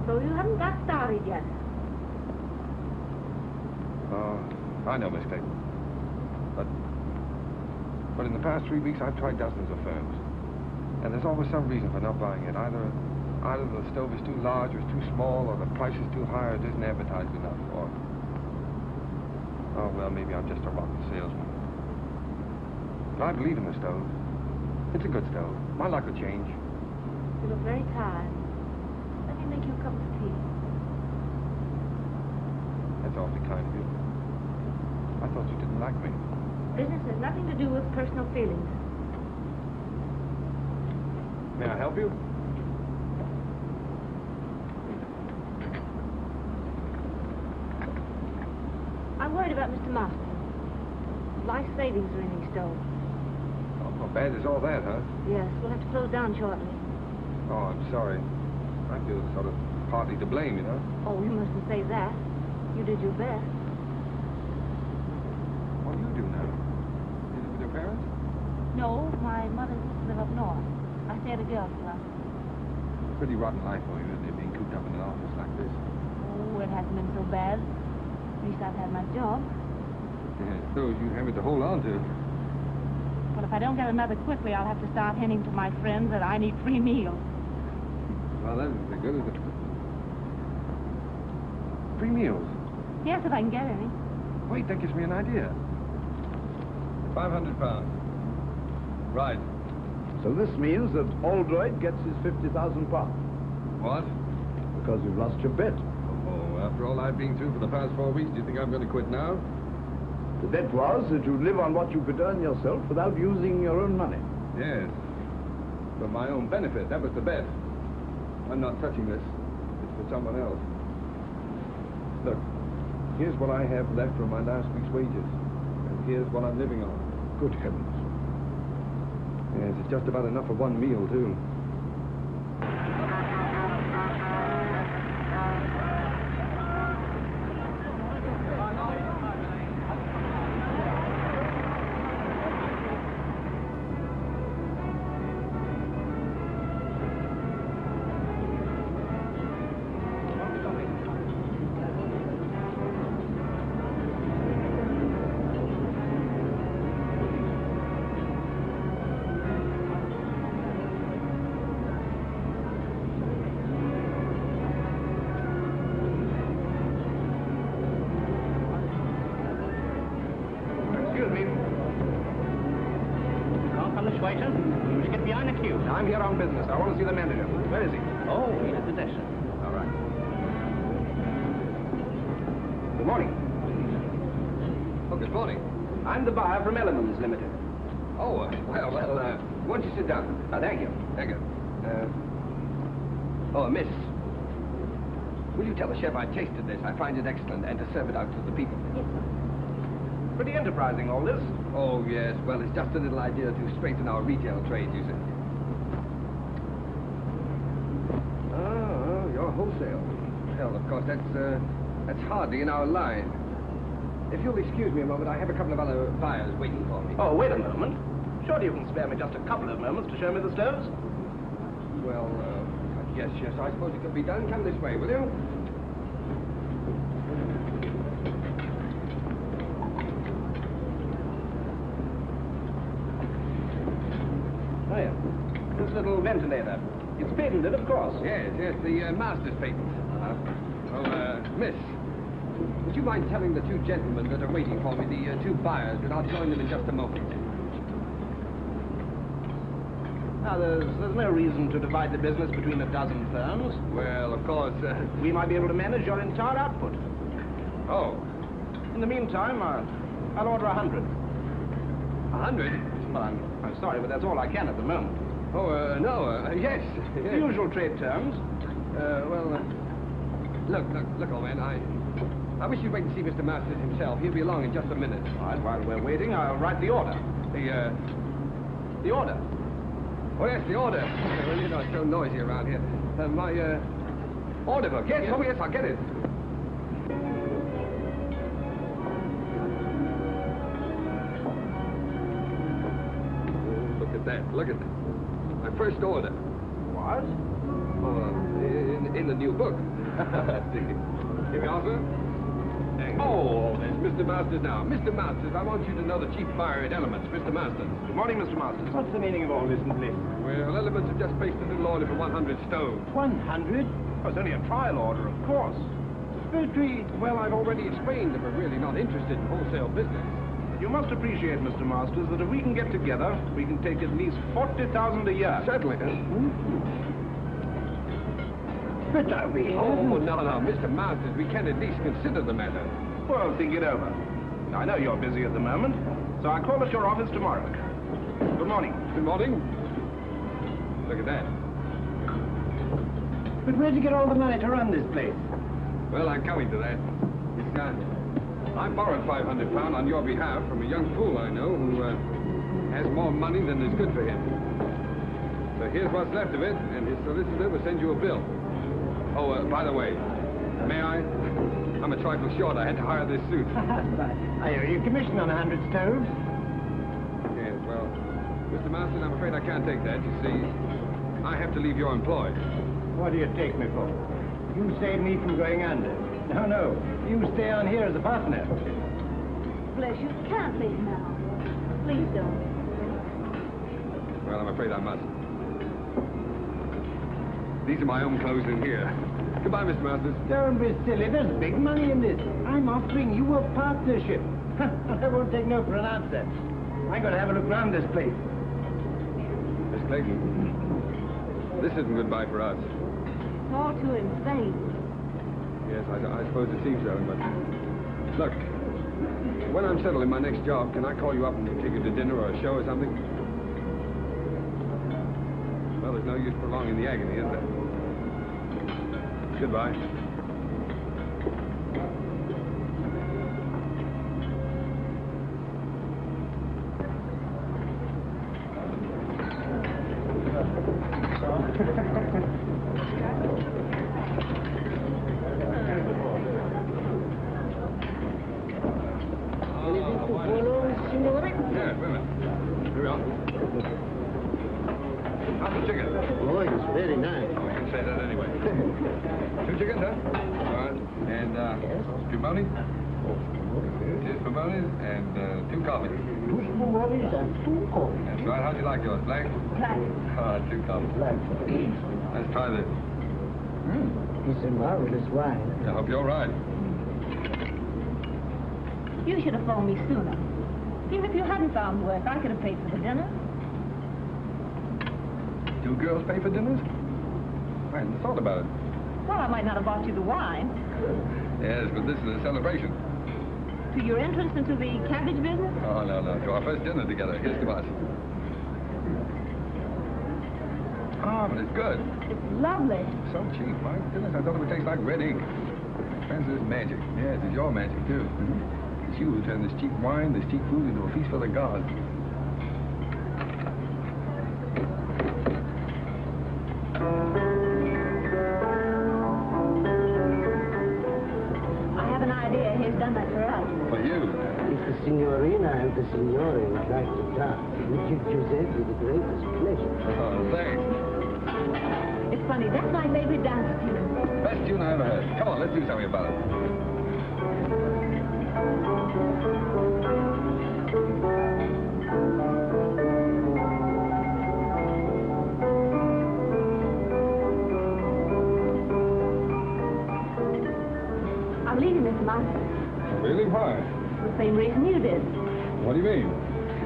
So you haven't got started yet. I know, Miss Clayton. But in the past 3 weeks, I've tried dozens of firms. And there's always some reason for not buying it. Either the stove is too large or it's too small, or the price is too high or it isn't advertised enough, or... Oh, well, maybe I'm just a rotten salesman. But I believe in the stove. It's a good stove. My luck will change. You look very tired. Let me make you a cup of tea. That's awfully kind of you. I thought you didn't like me. Business has nothing to do with personal feelings. May I help you? I'm worried about Mr. Master. Life savings are in his stove. Oh, how bad is all that, huh? Yes, we'll have to close down shortly. Oh, I'm sorry. I feel sort of partly to blame, you know. Oh, you mustn't say that. You did your best. What do you do now? Is it with your parents? No, my mother and sister live up north. I stay at a girls' club. Pretty rotten life for you, isn't it, being cooped up in an office like this? Oh, it hasn't been so bad. At least I've had my job. Yeah, those you have it to hold on to. But if I don't get another quickly, I'll have to start hinting to my friends that I need free meals. Well, that isn't good, is it? Free meals? Yes, if I can get any. Wait, that gives me an idea. 500 pounds. Right. So this means that Oldroyd gets his 50,000 pounds. What? Because you've lost your bet. Oh, after all I've been through for the past 4 weeks, do you think I'm going to quit now? The bet was that you'd live on what you could earn yourself without using your own money. Yes. For my own benefit, that was the bet. I'm not touching this. It's for someone else. Look, here's what I have left from my last week's wages. And here's what I'm living on. Good heavens. Yes, it's just about enough for one meal, too. I'm here on business. I want to see the manager. Where is he? Oh, he's at the desk. All right. Good morning. Oh, good morning. I'm the buyer from Elements Limited. Oh, well, why don't you sit down? Thank you. Thank you. Oh, miss. Will you tell the chef I tasted this? I find it excellent, and to serve it out to the people. Pretty enterprising, all this. Oh, yes. Well, it's just a little idea to strengthen our retail trade, you see. Oh, your wholesale. Well, of course, that's hardly in our line. If you'll excuse me a moment, I have a couple of other buyers waiting for me. Oh, wait a moment. Surely you can spare me just a couple of moments to show me the stoves? Well, yes, I suppose it could be done. Come this way, will you? Oh, yeah. This little ventilator. It's patented, of course. Yes, the master's patent. Miss, would you mind telling the two gentlemen that are waiting for me, the two buyers, that I'll join them in just a moment? Now, there's no reason to divide the business between a dozen firms. Well, of course, we might be able to manage your entire output. Oh. In the meantime, I'll order 100. 100? Well, I'm sorry, but that's all I can at the moment. Oh, no, yes. The usual trade terms. Look, old man, I wish you'd wait and see Mr. Masters himself. He'll be along in just a minute. All right, while we're waiting, I'll write the order. The order? Oh, yes, the order. Well, you know, it's so noisy around here. My order book. Yes, oh, yes, I'll get it. Oh, look at that. Look at that. My first order. What? Oh, in the new book. Here we are, sir. Oh, there's Mr. Masters now. Mr. Masters, I want you to know the chief buyer at Elements, Mr. Masters. Good morning, Mr. Masters. What's the meaning of all this, Bliss? Well, Elements have just placed a little order for 100 stoves. 100? Oh, it's only a trial order, of course. very... Well, I've already explained that we're really not interested in wholesale business. You must appreciate, Mr. Masters, that if we can get together, we can take at least 40,000 a year. Certainly. But are we... Oh, no, Mr. Masters, we can at least consider the matter. Well, think it over. I know you're busy at the moment, so I'll call at your office tomorrow. Good morning. Good morning. Look at that. But where'd you get all the money to run this place? Well, I'm coming to that. It's I borrowed £500 on your behalf from a young fool I know who has more money than is good for him. So here's what's left of it, and his solicitor will send you a bill. Oh, by the way, may I? I'm a trifle short. I had to hire this suit. Are you commissioned on 100 stoves? Yes, well, Mr. Masters, I'm afraid I can't take that. You see, I have to leave your employ. What do you take me for? You saved me from going under. No, you stay on here as a partner. Bless you, can't leave now. Please don't. Well, I'm afraid I must. These are my own clothes in here. Goodbye, Mr. Masters. Don't be silly. There's big money in this. I'm offering you a partnership. I won't take no for an answer. I'm going to have a look round this place. Miss Clayton, this isn't goodbye for us. Talk to him, say. Yes, I suppose it seems so, but... Look, when I'm settled in my next job, can I call you up and take you to dinner or a show or something? Well, there's no use prolonging the agony, is there? Goodbye. That's right. How'd you like yours? Black? Black. Oh, 2 coffees. Black. Let's try this. It's a marvelous wine. I hope you're right. You should have phoned me sooner. Even if you hadn't found work, I could have paid for the dinner. 2 girls pay for dinners? I hadn't thought about it. Well, I might not have bought you the wine. Yes, but this is a celebration. To your entrance into the cabbage business? Oh, no. To our first dinner together. Here's to us. Ah, but it's good. It's lovely. So cheap. My goodness, I thought it would taste like red ink. Francis, it's magic. Yes, it's your magic, too. It's you who turned this cheap wine, this cheap food into a feast for the gods. I have an idea. He's done that for us. For you. If the signorina and the signore would like to dance, we give Giuseppe the greatest pleasure. Oh, thanks. It's funny. That's my favorite dance tune. Best tune I ever heard. Come on, let's do something about it. I'm leaving Mr. Masters. Really? Why? The same reason you did. What do you mean?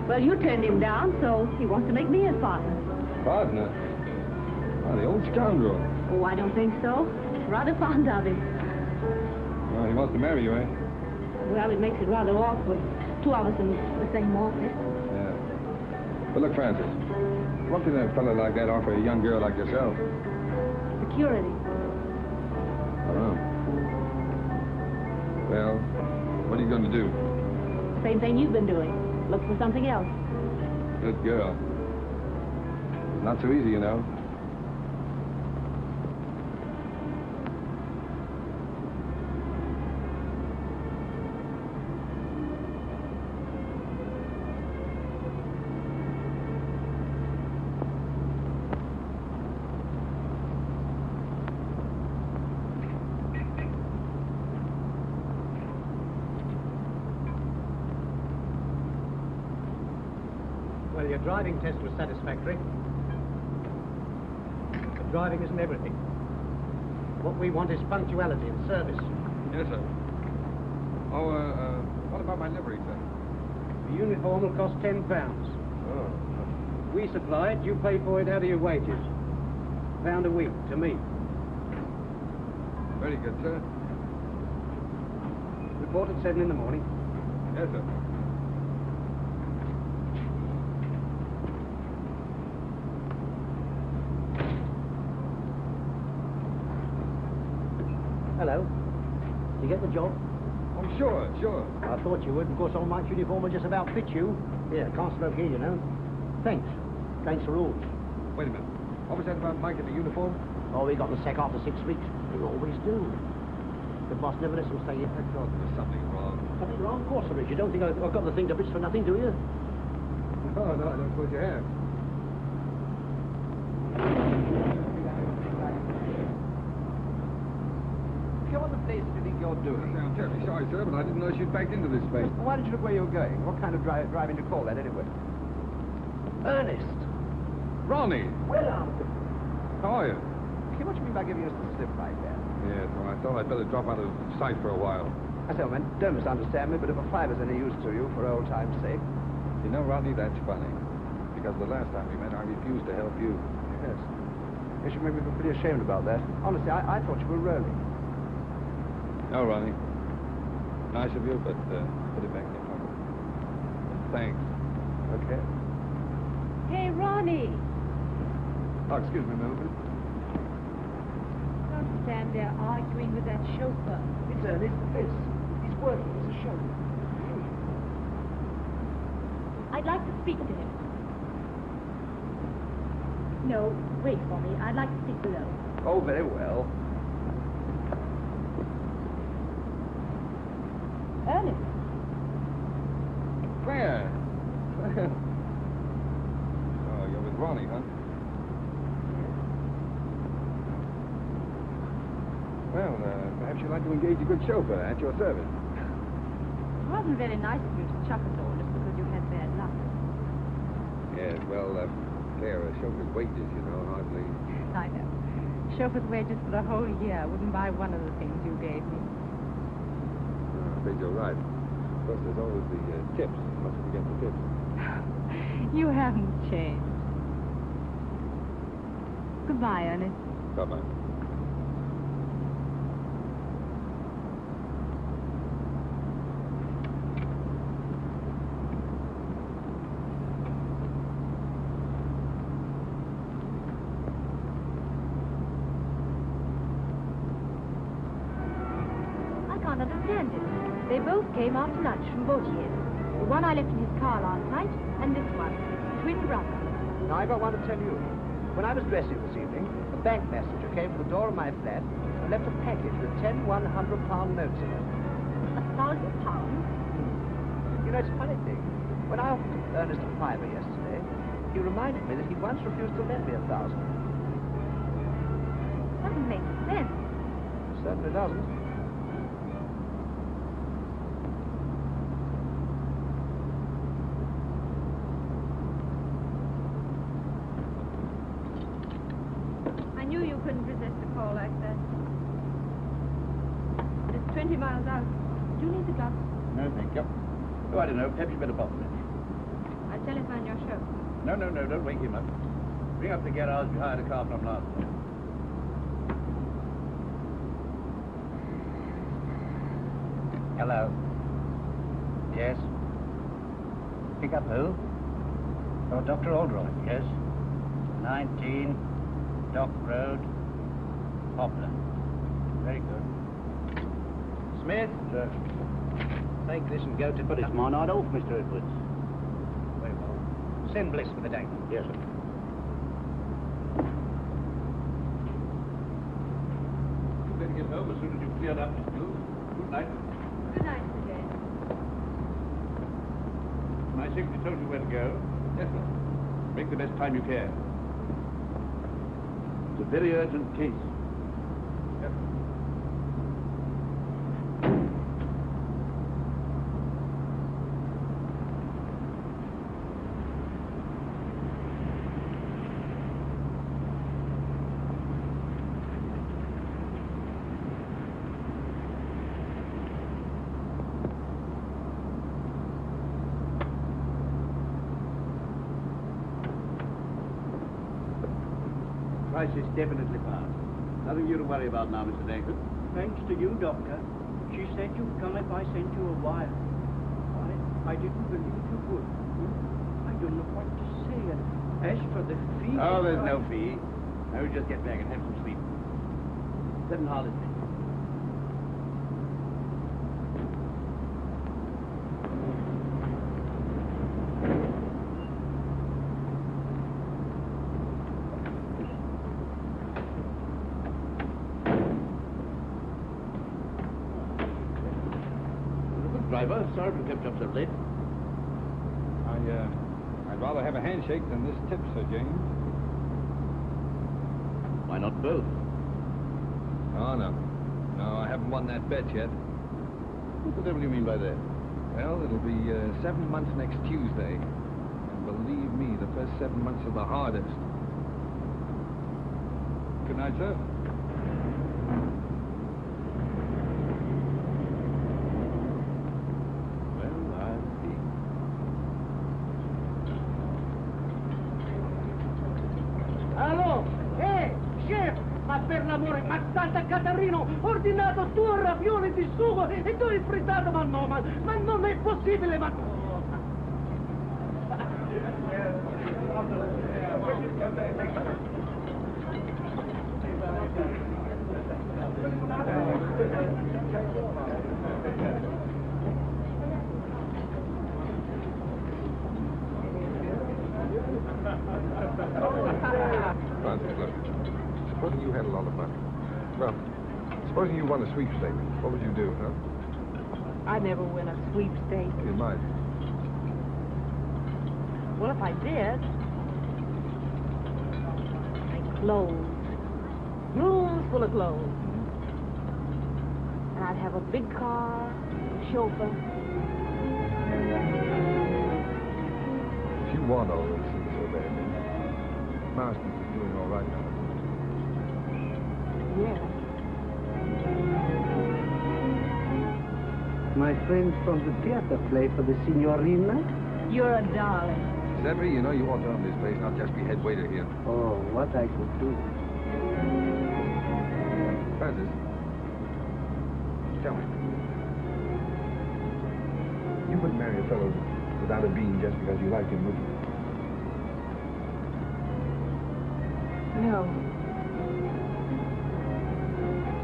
Well, you turned him down, so he wants to make me his partner. Partner? Oh, the old scoundrel. Oh, I don't think so. Rather fond of him. Well, he wants to marry you, eh? Well, it makes it rather awkward. 2 of us in the same office. Yeah. But look, Francis, what can a fellow like that offer a young girl like yourself? Security. I don't know. Well, what are you going to do? Same thing you've been doing. Look for something else. Good girl. Not so easy, you know. Well, your driving test was satisfactory. But driving isn't everything. What we want is punctuality and service. Yes, sir. Oh, what about my livery, sir? The uniform will cost £10. Oh. We supply it, you pay for it out of your wages. £1 a week to me. Very good, sir. Report at 7 in the morning. Yes, sir. Hello. You get the job? Oh, sure. I thought you would. Of course, all my uniform will just about fit you. Yeah, can't smoke here, you know. Thanks. Against the rules. Wait a minute. What was that about Mike in the uniform? Oh, we got the sack after 6 weeks. We always do. The boss never lets them stay here. I thought there was something wrong. Something wrong? Of course there is. You don't think I've got the thing to bits for nothing, do you? No, I don't suppose you have. What the place do you think you're doing? I'm terribly sorry, sir, but I didn't know you'd backed into this place. Why did you look where you were going? What kind of driving do you call that, anyway? Ernest! Ronnie! Well, Uncle. How are you? Okay, what do you mean by giving us the slip like that? Yes, well, I thought I'd better drop out of sight for a while. I say, man, don't misunderstand me, but if a fiver's any use to you for old time's sake. You know, Ronnie, that's funny. Because the last time we met, I refused to help you. Yes. You should make me feel pretty ashamed about that. Honestly, I thought you were rolling. No, Ronnie. Nice of you, but put it back in your pocket. Thanks. Okay. Hey, Ronnie. Oh, excuse me a moment. Don't stand there arguing with that chauffeur. It's Ernest, this. He's working as a chauffeur. I'd like to speak to him. No, wait for me. I'd like to speak below. Oh, very well. Ernest. Claire! Oh, you're with Ronnie, huh? Well, perhaps you'd like to engage a good chauffeur at your service. It wasn't very nice of you to chuck us all just because you had bad luck. Yes, well, Claire, a chauffeur's wages, you know, hardly... I know. Chauffeur's wages for the whole year wouldn't buy one of the things you gave me. I think you're right. Of course, there's always the tips. Mustn't forget the tips. You haven't changed. Goodbye, Ernest. Bye-bye. I can't understand it. They both came after lunch from Bautier. The one I left in his car last night, and this one, twin brother. Now, I've got one to tell you. When I was dressing this evening, a bank messenger came to the door of my flat and left a package with 10 100-pound notes in it. £1,000? You know, it's a funny thing. When I offered Ernest a fiver yesterday, he reminded me that he once refused to lend me 1,000. Doesn't make sense. Certainly doesn't. I knew you couldn't resist a call like that. It's 20 miles out. Do you need the gloves? No, thank you. Oh, I don't know. Perhaps you better bottle it. I'll telephone your show. No, don't wake him up. Bring up the garage we hired a car from last night. Hello. Yes? Pick up who? Oh, Dr. Oldroyd, yes. 19 Dock Road, Poplar. Very good. Smith? Sir. Take this and go to... But it's my night off, Mr. Edwards. Very well. Send Bliss for the day. Yes, sir. You better get home as soon as you've cleared up the stew. Good night. Good night, Mr. Jane. My secretary told you where to go. Yes, sir. Make the best time you can. It's a very urgent case. Yes, sir. crisis definitely passed. Nothing you to worry about now, Mr. Dankford. Thanks to you, Doctor. She said you'd come if I sent you a wire. I didn't believe you would. I don't know what to say. And as for the fee... Oh, there's no fee. I would just get back and have some sleep. 7 holidays. Driver, sorry to kept you up so late. I'd rather have a handshake than this tip, Sir James. Why not both? Oh, no. No, I haven't won that bet yet. What the devil do you mean by that? Well, it'll be 7 months next Tuesday. And believe me, the first 7 months are the hardest. Good night, sir. Per l'amore, ma Santa Catarino, ho ordinato 2 ravioli di sugo e 2 frittato, ma no, ma non è possibile, ma... Francis, look. Supposing you had a lot of money. Well, supposing you won a sweepstake, what would you do, huh? I never win a sweepstake. You might. Well, if I did, I'd clothes. Rooms full of clothes. And I'd have a big car, a chauffeur. If you want all those things so badly, Marston's is doing all right now. Yeah. My friends from the theater play for the Signorina? You're a darling. Zebby, you know you ought to own this place, not just be head waiter here. Oh, what I could do. Francis, tell me. You wouldn't marry a fellow without a bean just because you liked him, would you? No.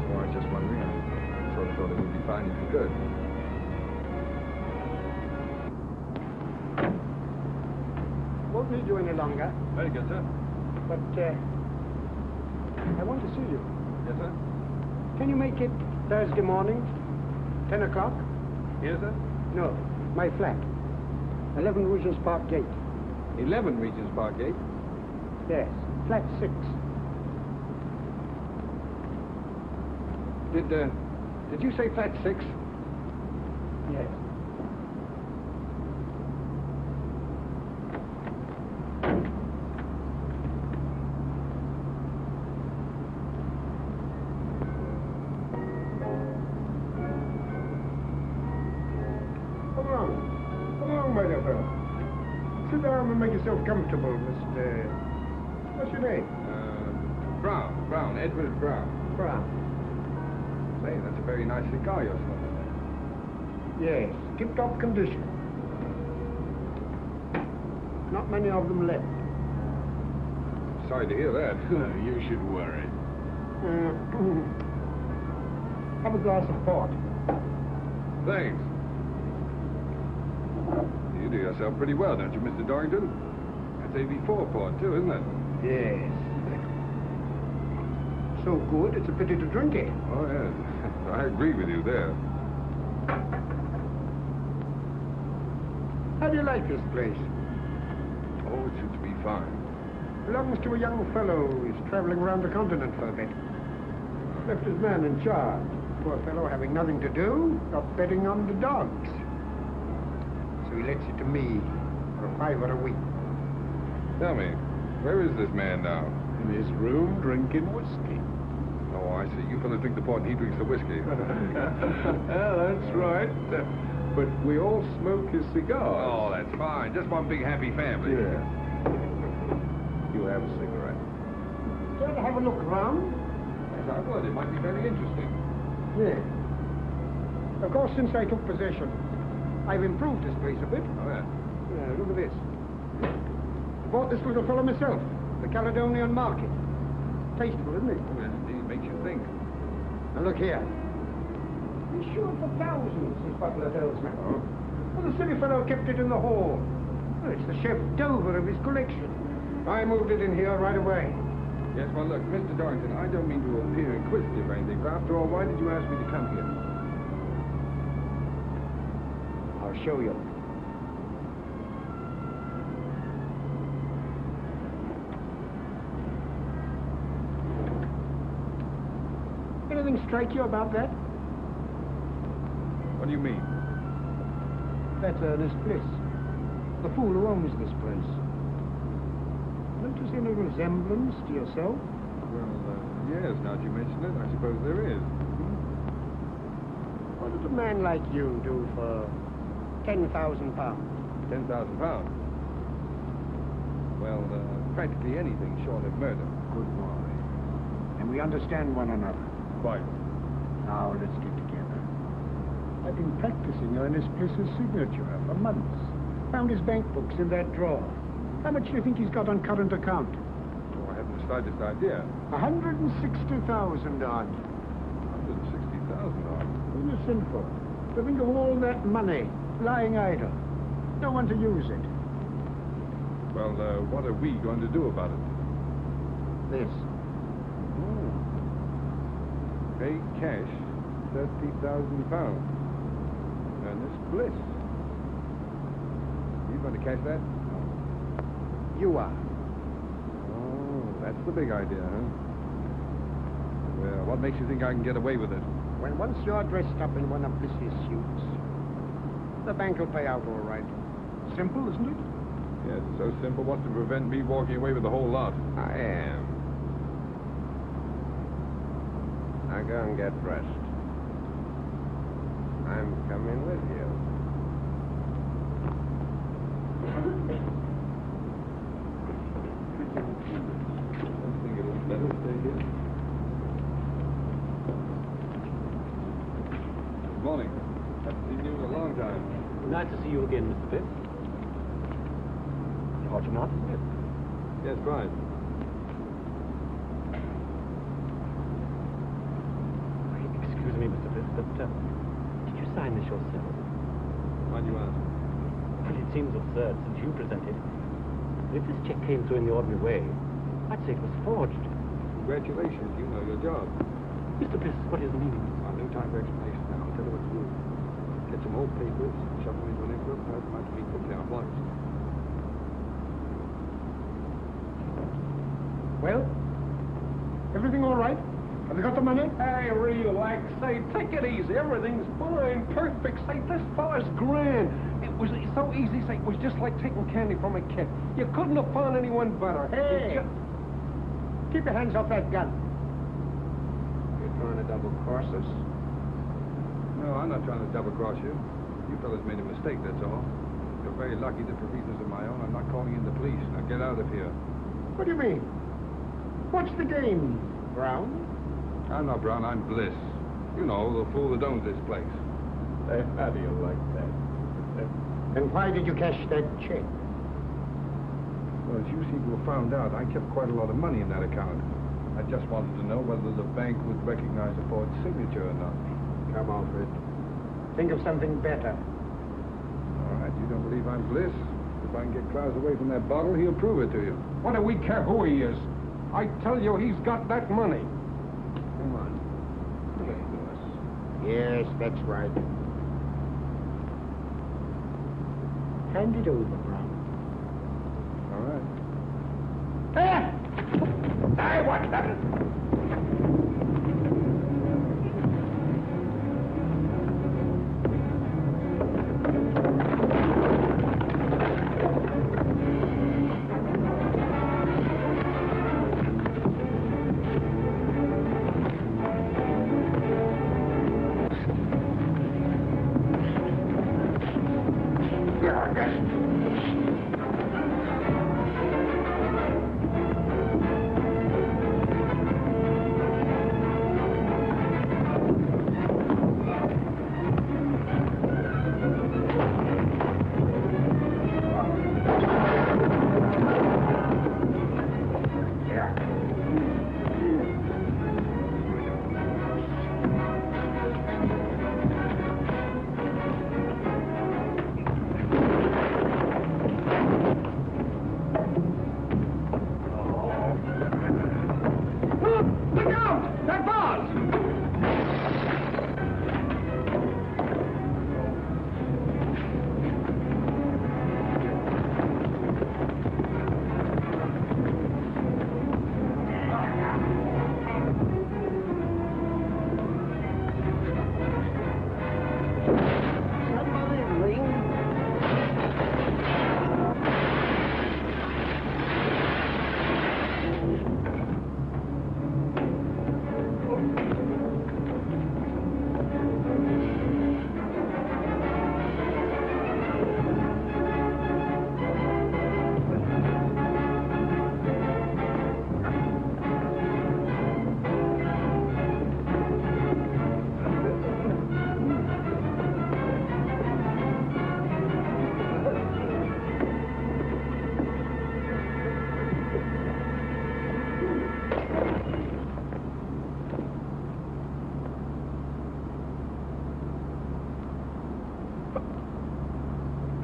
Well, I was just wondering. I sort of thought it would be fine if you could. Won't need you any longer. Very good, sir. But, I want to see you. Yes, sir? Can you make it Thursday morning? 10 o'clock? Here, sir? No, my flat. 11 Regent's Park Gate. 11 Regent's Park Gate? Yes, flat 6. Did you say flat 6? Yes. Come along, my dear fellow. Sit down and make yourself comfortable, Mr. What's your name? Brown, Edward Brown. Brown. Say, that's a very nice cigar you're smoking there. Yes, tip-top condition. Not many of them left. Sorry to hear that. You should worry. Have a glass of port. Thanks. You do yourself pretty well, don't you, Mr. Dorrington? That's AB4 port, too, isn't it? Yes. So good, it's a pity to drink it. Oh, yes. I agree with you there. How do you like this place? Oh, it seems to be fine. Belongs to a young fellow who's traveling around the continent for a bit. Left his man in charge. Poor fellow having nothing to do, got betting on the dogs. So he lets it to me for $5 a week. Tell me, where is this man now? In his room, drinking whiskey. Oh, I see. You fellas drink the port and he drinks the whiskey. That's right. But we all smoke his cigars. Oh, that's fine. Just one big happy family. Yeah. You have a cigarette. care to have a look round? Yes, I would. It might be very interesting. Yes. Of course, since I took possession, I've improved this place a bit. Oh, yeah. Yeah, look at this. Bought this little fellow myself, the Caledonian market. Tasteful, isn't it? Oh, yes, indeed. Makes you think. Now look here. He's sure for thousands, this butler tells me. Oh. Well, the silly fellow kept it in the hall. Well, it's the chef d'oeuvre of his collection. I moved it in here right away. Yes, well, look, Mr. Dorrington, I don't mean to appear inquisitive or anything, but after all, why did you ask me to come here? I'll show you. Anything strike you about that? What do you mean? That's Ernest Bliss, the fool who owns this place. Notice any resemblance to yourself? Well, yes, now that you mention it, I suppose there is. What does a man like you do for £10,000? £10,000? Well, practically anything short of murder. Good boy. And we understand one another. Quite. Now, let's get together. I've been practicing Ernest Bliss's signature for months. Found his bank books in that drawer. How much do you think he's got on current account? Oh, I haven't the slightest idea. 160,000 odd. 160,000 odd? Isn't it sinful to think of all that money lying idle? No one to use it. Well, what are we going to do about it? This. Pay cash £30,000. Ernest Bliss. You going to cash that? You are. Oh, that's the big idea, huh? Well, what makes you think I can get away with it? Well, once you're dressed up in one of Bliss's suits, the bank will pay out all right. Simple, isn't it? Yes, so simple. What's to prevent me walking away with the whole lot? I am. Now go and get dressed. I'm coming with you. I think it'll be better to stay here. Good morning. Haven't seen you in a long time. Nice to see you again, Mr. Pitt. Hot enough, isn't it? Yes, right. Excuse me, Mr. Pitt, but did you sign this yourself? Why do you ask? Well, it seems absurd since you presented it. If this check came through in the ordinary way, I'd say it was forged. Congratulations, you know your job. Mr. Bliss, what is the meaning? No time for explanation now. I'll tell you what to do. Get some old papers, shove them into an envelope, and have them out to me quickly at once. Well, everything all right? Have you got the money? Hey, relax. Say, take it easy. Everything's fine, perfect. Say, this fella's grand. It was so easy. Say, it was just like taking candy from a kid. You couldn't have found anyone better. Hey! Keep your hands off that gun. You're trying to double-cross us? No, I'm not trying to double-cross you. You fellas made a mistake, that's all. You're very lucky that for reasons of my own, I'm not calling in the police. Now get out of here. What do you mean? What's the game, Brown? I'm not Brown, I'm Bliss. You know, the fool that owns this place. How do you like that? And why did you cash that check? Well, as you seem to have found out, I kept quite a lot of money in that account. I just wanted to know whether the bank would recognize a forged signature or not. Come on, Fred. Think of something better. All right, you don't believe I'm Bliss? If I can get Klaus away from that bottle, he'll prove it to you. What do we care who he is? I tell you, he's got that money. Come on. Yes, that's right. Hand it over, Brown. All right. Hey, what's that? Somebody ring.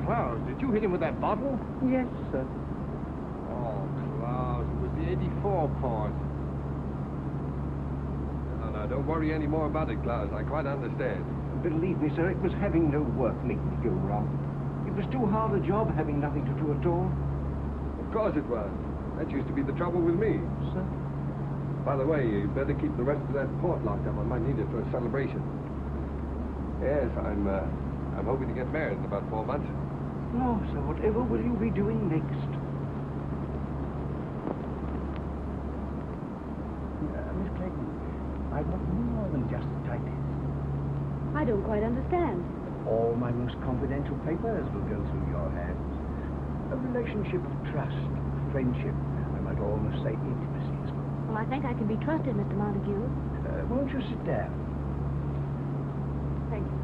Klaus, did you hit him with that bottle? Yes, sir. Oh, Klaus, it was the 84 part. No, don't worry any more about it, Klaus. I quite understand. Believe me, sir, it was having no work making me go wrong. It was too hard a job having nothing to do at all. Of course it was. That used to be the trouble with me. Sir? By the way, you better keep the rest of that port locked up. I might need it for a celebration. Yes, I'm hoping to get married in about 4 months. No, sir, whatever will you be doing next? Miss Clayton, I want more than just the titles. I don't quite understand. All my most confidential papers will go through your hands. A relationship of trust, friendship, I might almost say intimacy as well. Well, I think I can be trusted, Mr. Montague. Won't you sit down? Thank you.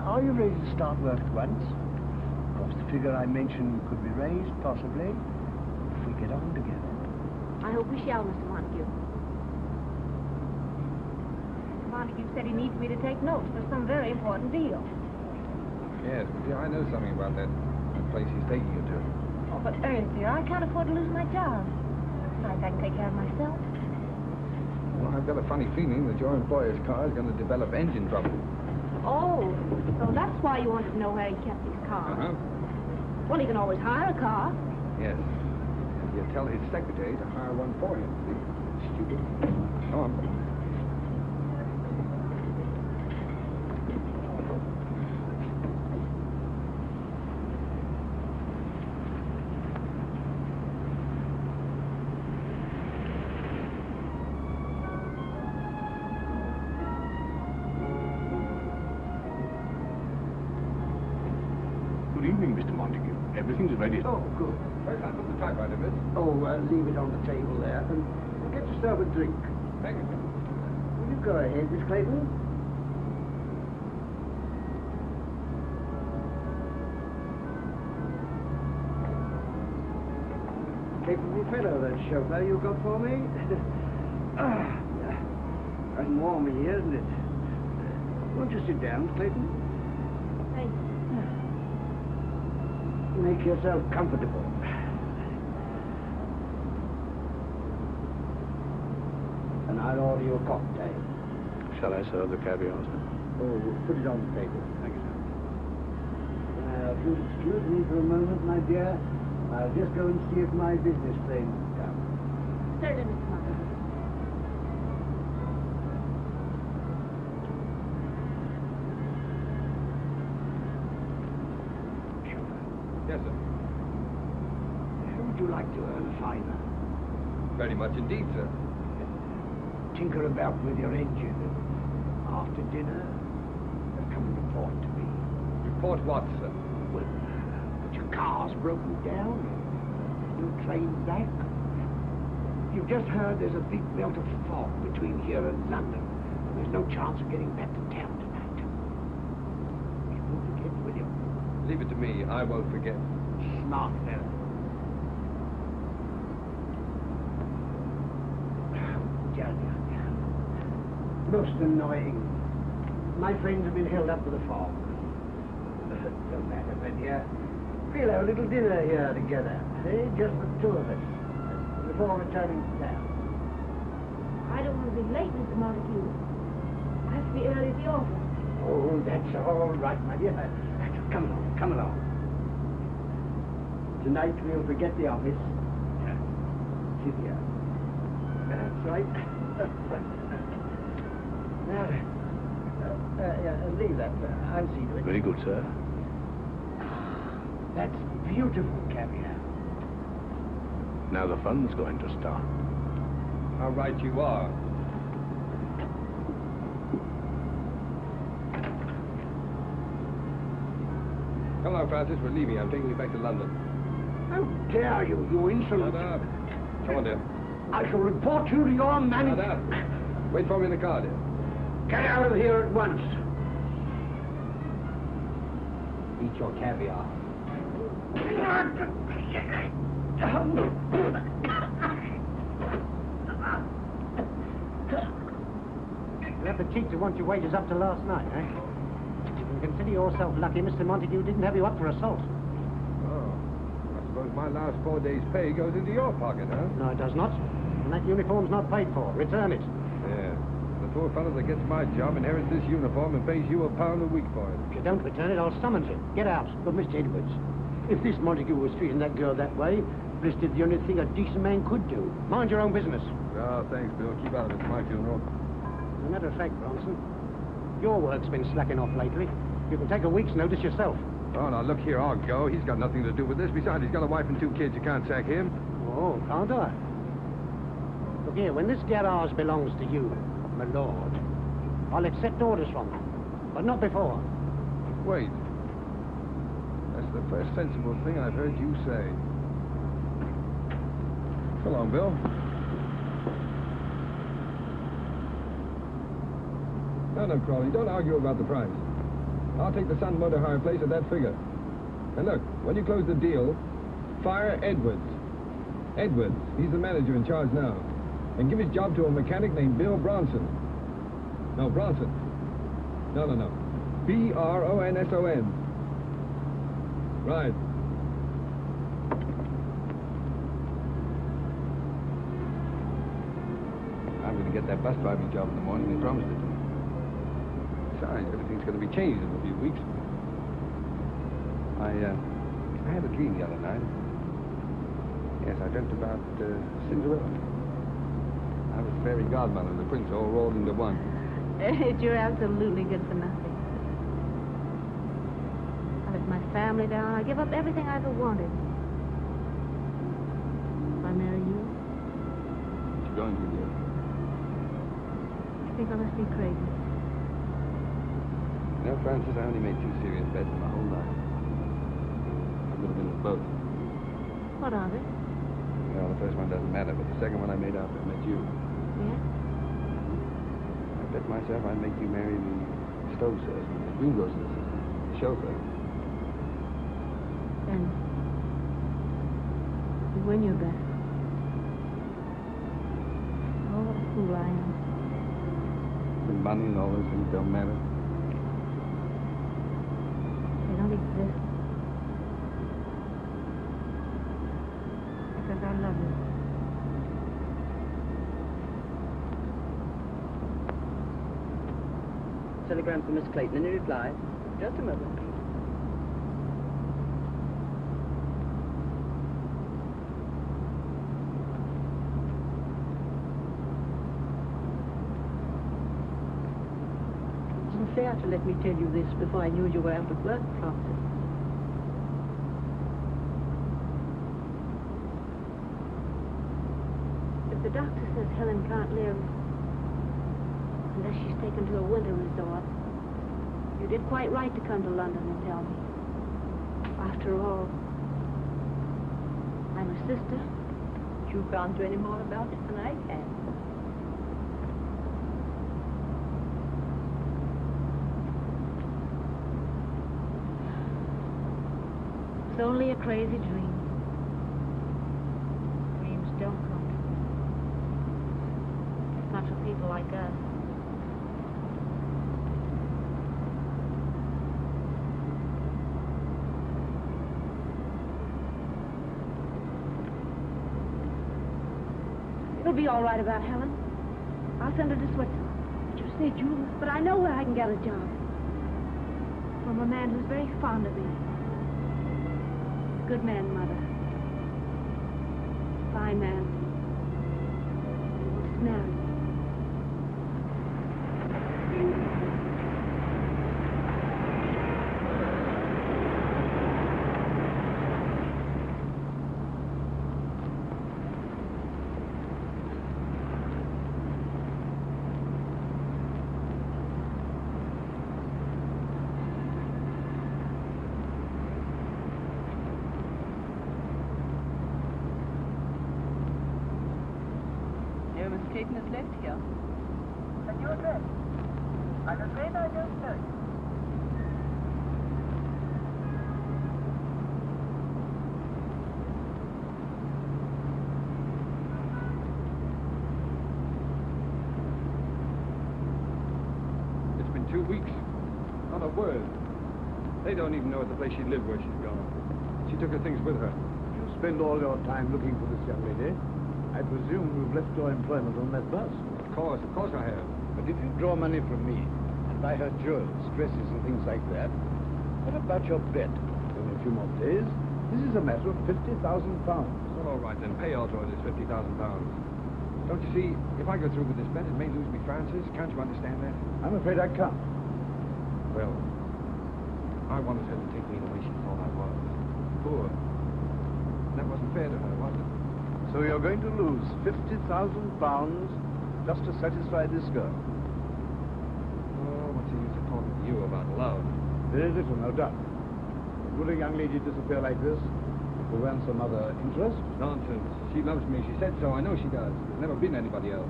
Are you ready to start work at once? Of course, the figure I mentioned could be raised, possibly, if we get on together. I hope we shall, Mr. Montague. Mr. Montague said he needs me to take notes for some very important deal. Yes, but dear, I know something about that place he's taking you to. Oh, but Ernst, dear, I can't afford to lose my job. Besides, I can take care of myself. Well, I've got a funny feeling that your employer's car is going to develop engine trouble. Oh, so that's why you wanted to know where he kept his car. Uh-huh. Well, he can always hire a car. Yes. And you tell his secretary to hire one for him. See? Stupid. Come on. Good evening, Mr. Montague. Everything's ready. Oh, good. Where's that? Put the typewriter, miss. Oh, leave it on the table there. And get yourself a drink. Thank you. Will you go ahead, Miss Clayton? Capable fellow, that chauffeur you got for me. Nice and warm in here, isn't it? Won't you sit down, Clayton? Thank you. Make yourself comfortable. And I'll order you a cocktail. Shall I serve the caviar, sir? Oh, put it on the table. Thank you, sir. Now, if you'll excuse me for a moment, my dear, I'll just go and see if my business friend has come. Certainly, Mr. Montague. Yes, sir. How would you like to earn a fiver? Very much indeed, sir. Tinker about with your engine, and after dinner, come and report to me. Report what, sir? Well, that your car's broken down, no train back. You've just heard there's a big belt of fog between here and London. There's no chance of getting back to town tonight. You won't forget, will you? Leave it to me. I won't forget. Smart fella. Most annoying. My friends have been held up with the fog. No matter, my dear. We'll have a little dinner here together. Eh? Just the two of us. Before returning to town. I don't want to be late, Mr. Montague. I have to be early at the office. Oh, that's all right, my dear. Come along, come along. Tonight we'll forget the office. Sit here. That's right. Now, Leave that. I'll see to it. Very good, sir. That's beautiful caviar. Now the fun's going to start. How right you are. Come on, Francis, we're leaving. I'm taking you back to London. How dare you, you insolent... Shut up. Come on, dear. I shall report you to your manager. Shut up. Wait for me in the car, dear. Get out of here at once. Eat your caviar. You have the cheek to want your wages up to last night, eh? You can consider yourself lucky Mr. Montague didn't have you up for assault. Oh, I suppose my last 4 days' pay goes into your pocket, huh? No, it does not. And that uniform's not paid for. Return it. Yeah. The poor fellow that gets my job inherits this uniform and pays you £1 a week for it. If you don't return it, I'll summons you. Get out. But, Mr. Edwards, if this Montague was treating that girl that way, this did the only thing a decent man could do. Mind your own business. Oh, thanks, Bill. Keep out of it. It's my funeral. As a matter of fact, Bronson, your work's been slacking off lately. You can take a week's notice yourself. Oh, now, look here. I'll go. He's got nothing to do with this. Besides, he's got a wife and 2 kids. You can't sack him. Oh, can't I? Look here, when this garage belongs to you, my lord, I'll accept orders from you. But not before. Wait. That's the first sensible thing I've heard you say. So long, Bill. No, Crawley, don't argue about the price. I'll take the Sun Motor Hire place at that figure. And look, when you close the deal, fire Edwards. Edwards, he's the manager in charge now. And give his job to a mechanic named Bill Bronson. No, Bronson. No. B-R-O-N-S-O-N. Right. I'm going to get that bus driving job in the morning. They promised it to me. Besides, everything's going to be changed in a few weeks. I had a dream the other night. Yes, I dreamt about Cinderella. I was fairy godmother and the prince all rolled into one. You're absolutely good for nothing. I let my family down. I give up everything I ever wanted. If I marry you, What you going to do? I think I must be crazy. You know, Francis, I only made 2 serious bets in my whole life. I would have been with both. What are they? Well, the first one doesn't matter, but the second one I made after I met you. Yeah? I bet myself I'd make you marry the stove salesman, the greengrocer's assistant, the chauffeur. Then you win your bet. Oh, what a fool I am. The money and all those things don't matter. They don't exist. Because I love you. Telegram from Miss Clayton. Any reply? Just a moment, please. It's unfair to let me tell you this before I knew you were out of work, Francis. If the doctor says Helen can't live unless she's taken to a winter resort, you did quite right to come to London and tell me. After all, I'm a sister. You can't do any more about it than I can. It's only a crazy dream. Dreams don't come true. Not for people like us. It'll be all right about Helen. I'll send her to Switzerland. Did you say Julie? But I know where I can get a job. From a man who's very fond of me. Good man, Mother. Fine man. He wants to marry me. station is left here. And your address? I'm afraid I don't know. It's been 2 weeks. Not a word. They don't even know at the place she lived where she's gone. She took her things with her. You spend all your time looking for this young lady. I presume you've left your employment on that bus. Of course I have. But if you draw money from me and buy her jewels, dresses, and things like that, what about your bet? In a few more days, this is a matter of £50,000. Well, all right, then pay Altroid this £50,000. Don't you see, if I go through with this bet, it may lose me Francis. Can't you understand that? I'm afraid I can't. Well, I wanted her to take me the way she thought I was. Poor. That wasn't fair to her, was it? So you're going to lose £50,000 just to satisfy this girl? Oh, what's the use of talking to you about love? Very little, no doubt. Would a young lady disappear like this to earn some other interest? Nonsense. She loves me. She said so. I know she does. There's never been anybody else.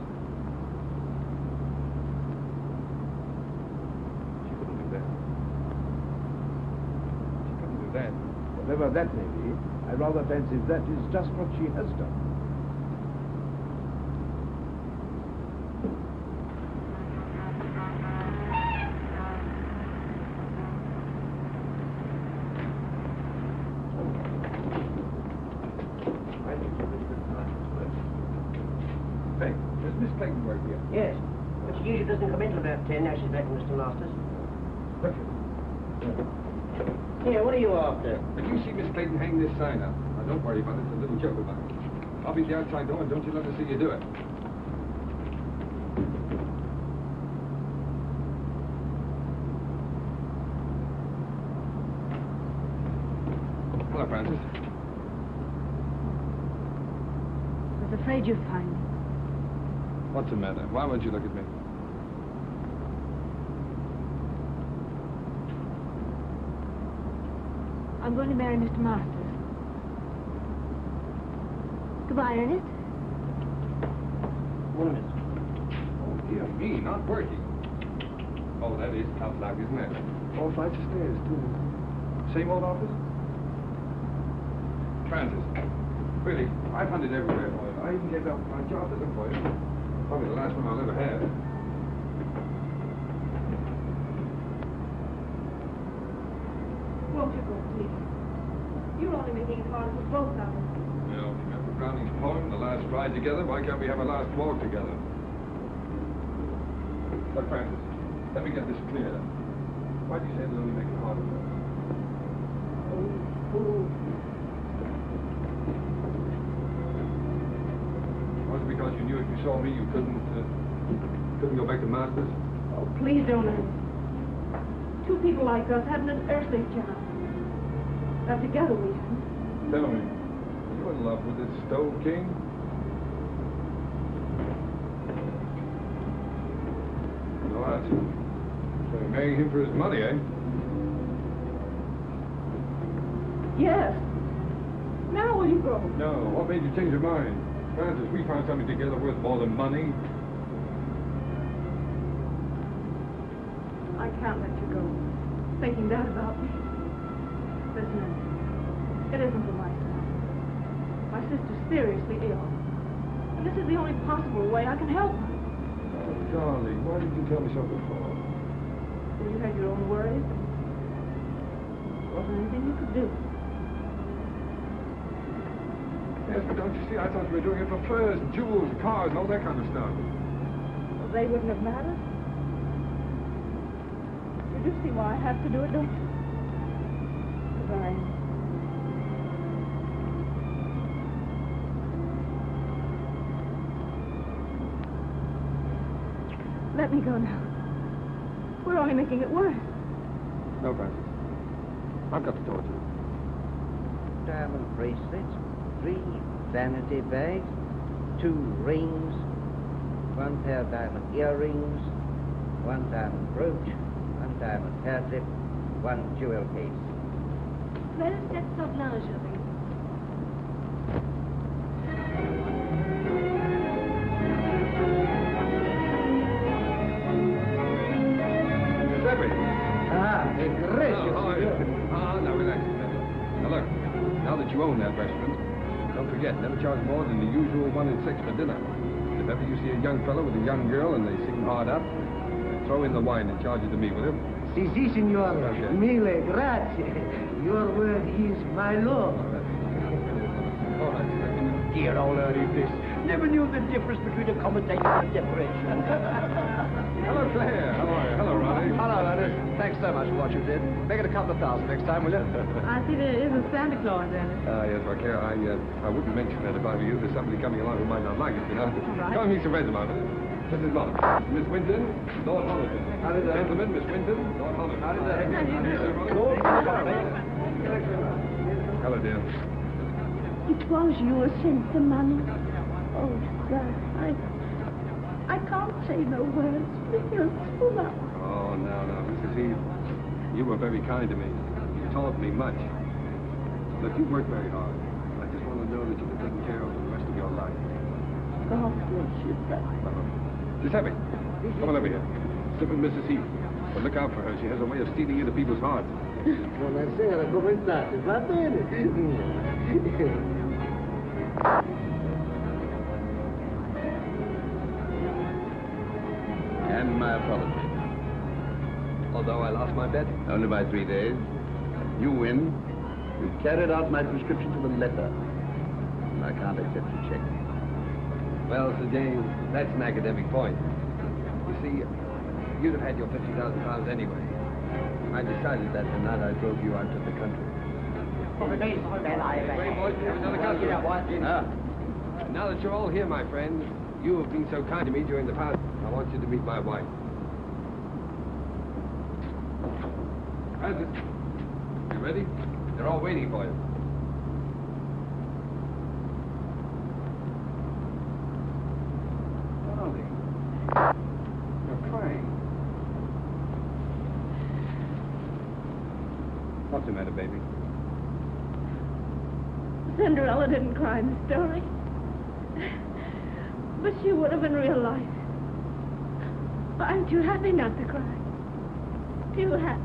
She couldn't do that. She couldn't do that. Whatever that may be, I rather fancy that is just what she has done. Hey, does Miss Clayton work here? Yes, but she usually doesn't come in till about 10. Now she's back from Mr. Masters. Look. Here, what are you after? If you see Miss Clayton hang this sign up, now don't worry about it. It's a little joke about it. I'll be at the outside door, and don't you let her see you do it. Hello, Francis. I was afraid you'd find me. What's the matter? Why won't you look at me? I'm going to marry Mr. Masters. Goodbye, Ernest. One minute. Oh, dear me, not working. Oh, that is tough luck, isn't it? 4 flights of stairs, too. Same old office? Francis, really, I've hunted everywhere for you. I even gave up my job looking for you. Probably the last one I'll ever have. Won't you go, please? You're only making it hard for both of us. Well, remember Browning's poem, The Last Ride Together? Why can't we have a last walk together? Look, Francis, let me get this clear. Why do you say it'll only make it harder for us? Was it because you knew if you saw me you couldn't go back to Masters? Oh, please don't, Ernest. Two people like us haven't an earthly chance. Now together we can. Tell me, are you in love with this Stove King? What? So you're marrying him for his money, eh? Yes. Now will you go? No. What made you change your mind? Francis, we found something together worth more than money. I can't let you go. Thinking that about me. Listen, it isn't for myself. My sister's seriously ill. And this is the only possible way I can help her. Oh, darling, why didn't you tell me so before? Well, you had your own worries. There wasn't anything you could do. Yes, but don't you see, I thought we were doing it for furs, and jewels, and cars, and all that kind of stuff. Well, they wouldn't have mattered. You do see why I have to do it, don't you? Goodbye. Let me go now. We're only making it worse. No, Francis. I've got to talk to you. Diamond bracelets, 3 vanity bags, 2 rings, 1 pair of diamond earrings, 1 diamond brooch, 1 diamond hair clip, 1 jewel case. 12 sets of lingerie. gracious. Now relax. Now look, now that you own that restaurant, don't forget, never charge more than the usual 1 and 6 for dinner. And if ever you see a young fellow with a young girl and they seem hard up, throw in the wine and charge it to me, will you? Si, signore. Okay. Mille grazie. Your word is my law. All right. Dear old Ernie Bliss. Never knew the difference between accommodation and decoration. Hello, Claire. How are you? Hello, Ronnie. Hello, Ernest. Thanks so much for what you did. Make it a couple of thousand next time, will you? I see there is a Santa Claus, Ernest. Yes, well, Claire, I wouldn't mention that if I were you. There's somebody coming along who might not like it, you know. right. Come and meet some friends of mine. Mrs. Bonham, Miss Winton, Lord Holliday. How did that? Gentlemen, Miss Winton, Lord Holliday. How did that? Hello, dear. It was you who sent the money. Oh, God, I can't say no words. You're full up. Oh, no, Mrs. Heath. You were very kind to me. You taught me much. But you worked very hard. I just want to know that you've been taken care of for the rest of your life. God bless you, sir. Miss Heavy, come on over here. Sit with Mrs. Heath. But look out for her. She has a way of stealing into people's hearts. Buonasera, come state? Va bene? And my apology. Although I lost my bet. Only by 3 days. You win. You carried out my prescription to the letter. And I can't accept your check. Well, Sir James, that's an academic point. You see, you'd have had your £50,000 anyway. I decided that the night I drove you out to the country. Wait, boys, we have another customer. And now that you're all here, my friends, you have been so kind to me during the past, I want you to meet my wife. Francis, you ready? They're all waiting for you. Darling, you're crying. What's the matter, baby? Cinderella didn't cry in the story. But she would have in real life. I'm too happy not to cry. Too happy.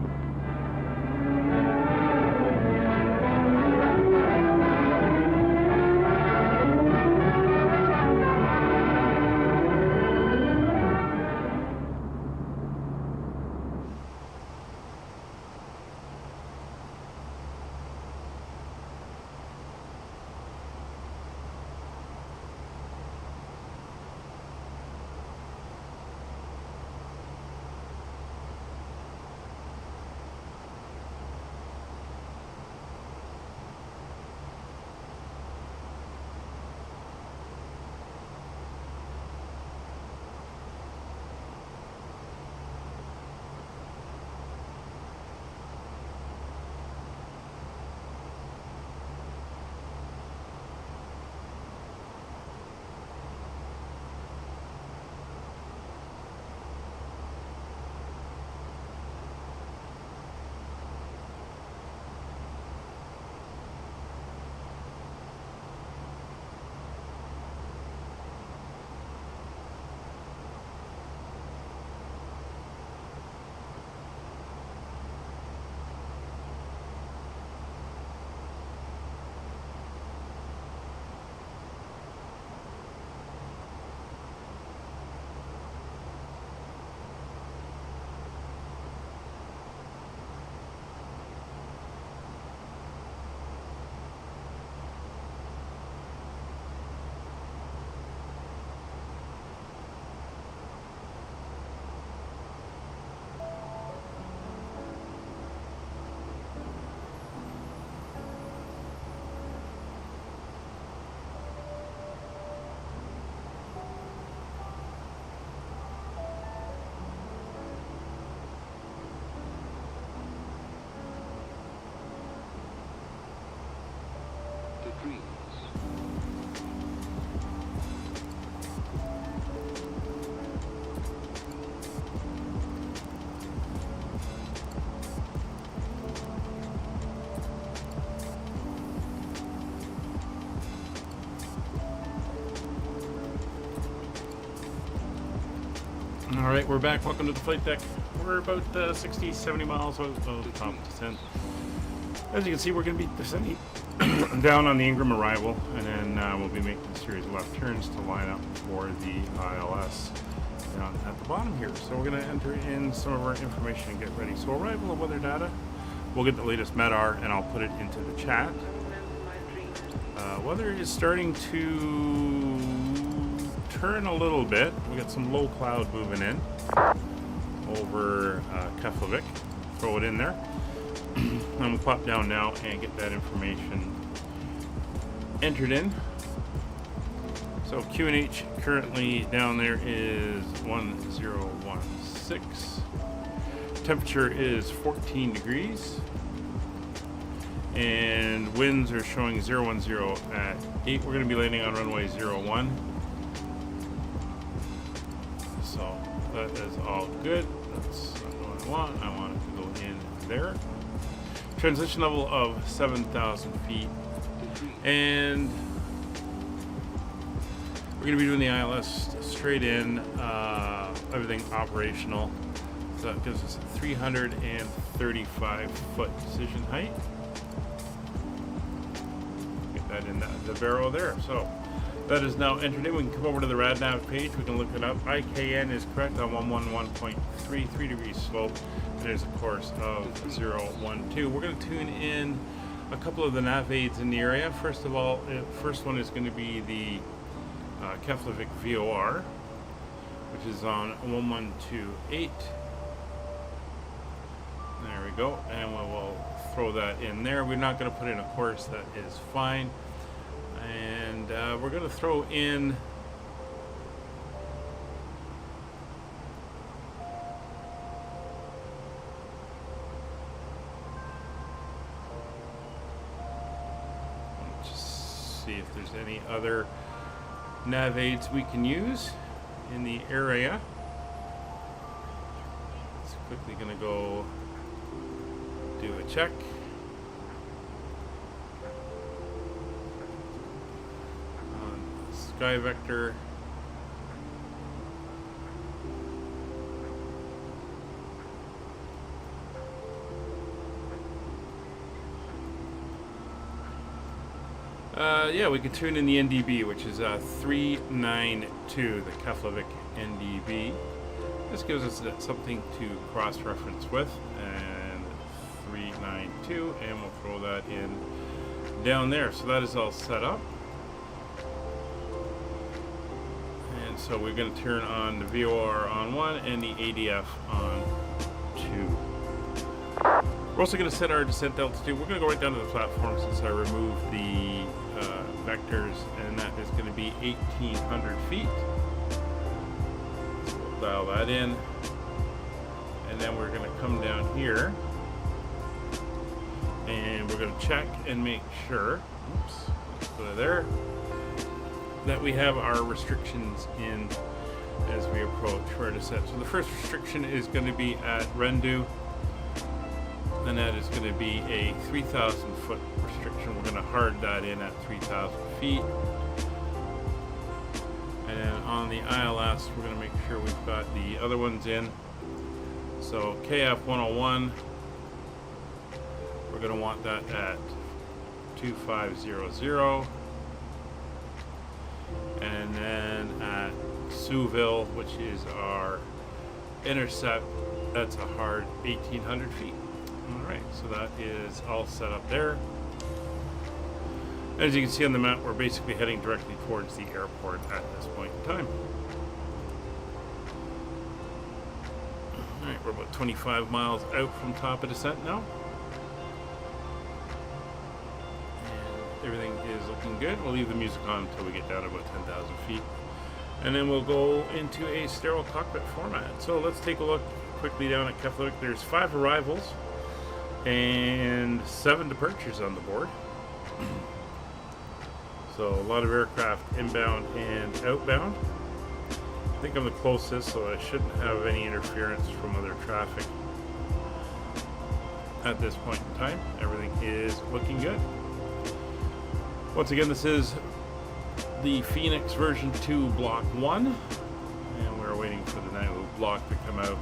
All right, we're back. Welcome to the flight deck. we're about 60, 70 miles out of top descent. As you can see, we're going to be descending down on the Ingram arrival, and then we'll be making a series of left turns to line up for the ILS down at the bottom here. So we're going to enter in some of our information and get ready. So arrival of weather data, we'll get the latest MEDAR, and I'll put it into the chat. Weather is starting to turn a little bit. We got some low cloud moving in over Keflavik. Throw it in there. I'm going to pop down now and get that information entered in. So QNH currently down there is 1016. Temperature is 14 degrees. And winds are showing 010 at 8. We're going to be landing on runway 01. So that is all good. That's not what I want. I want it to go in there. Transition level of 7,000 feet. And we're going to be doing the ILS straight in, everything operational. So that gives us a 335 foot decision height. Get that in the barrel there. So that is now entered in. We can come over to the RadNav page. We can look it up. IKN is correct on 111.3, 3 degrees slope. And there's a course of 012. We're going to tune in a couple of the nav aids in the area. First of all, first one is going to be the Keflavik VOR, which is on 1128. There we go, and we will throw that in there. We're not going to put in a course, that is fine. And we're going to throw in see if there's any other nav aids we can use in the area. It's quickly going to go do a check. On Sky Vector. Yeah, we could tune in the NDB, which is 392, the Keflavik NDB. This gives us something to cross-reference with, and 392, and we'll throw that in down there. So that is all set up. And so we're going to turn on the VOR on 1 and the ADF on 2. We're also going to set our descent altitude. We're going to go right down to the platform since I removed the vectors, and that is going to be 1,800 feet. So we'll dial that in, and then we're going to come down here, and we're going to check and make sure, oops, let's put it there, that we have our restrictions in as we approach our descent. So the first restriction is going to be at Rendu, and that is going to be a 3,000 foot restriction. We're going to hard that in at 3,000 feet. And then on the ILS, we're going to make sure we've got the other ones in. So KF 101, we're going to want that at 2500. And then at Souville, which is our intercept, that's a hard 1,800 feet. Alright, so that is all set up there. As you can see on the map, we're basically heading directly towards the airport at this point in time. Alright, we're about 25 miles out from top of descent now. And everything is looking good. We'll leave the music on until we get down to about 10,000 feet. And then we'll go into a sterile cockpit format. So let's take a look quickly down at Keflavik. There's 5 arrivals and 7 departures on the board. So a lot of aircraft inbound and outbound. I think I'm the closest, so I shouldn't have any interference from other traffic at this point in time. Everything is looking good. Once again, this is the FENIX version 2 block 1, and we're waiting for the Nailu block to come out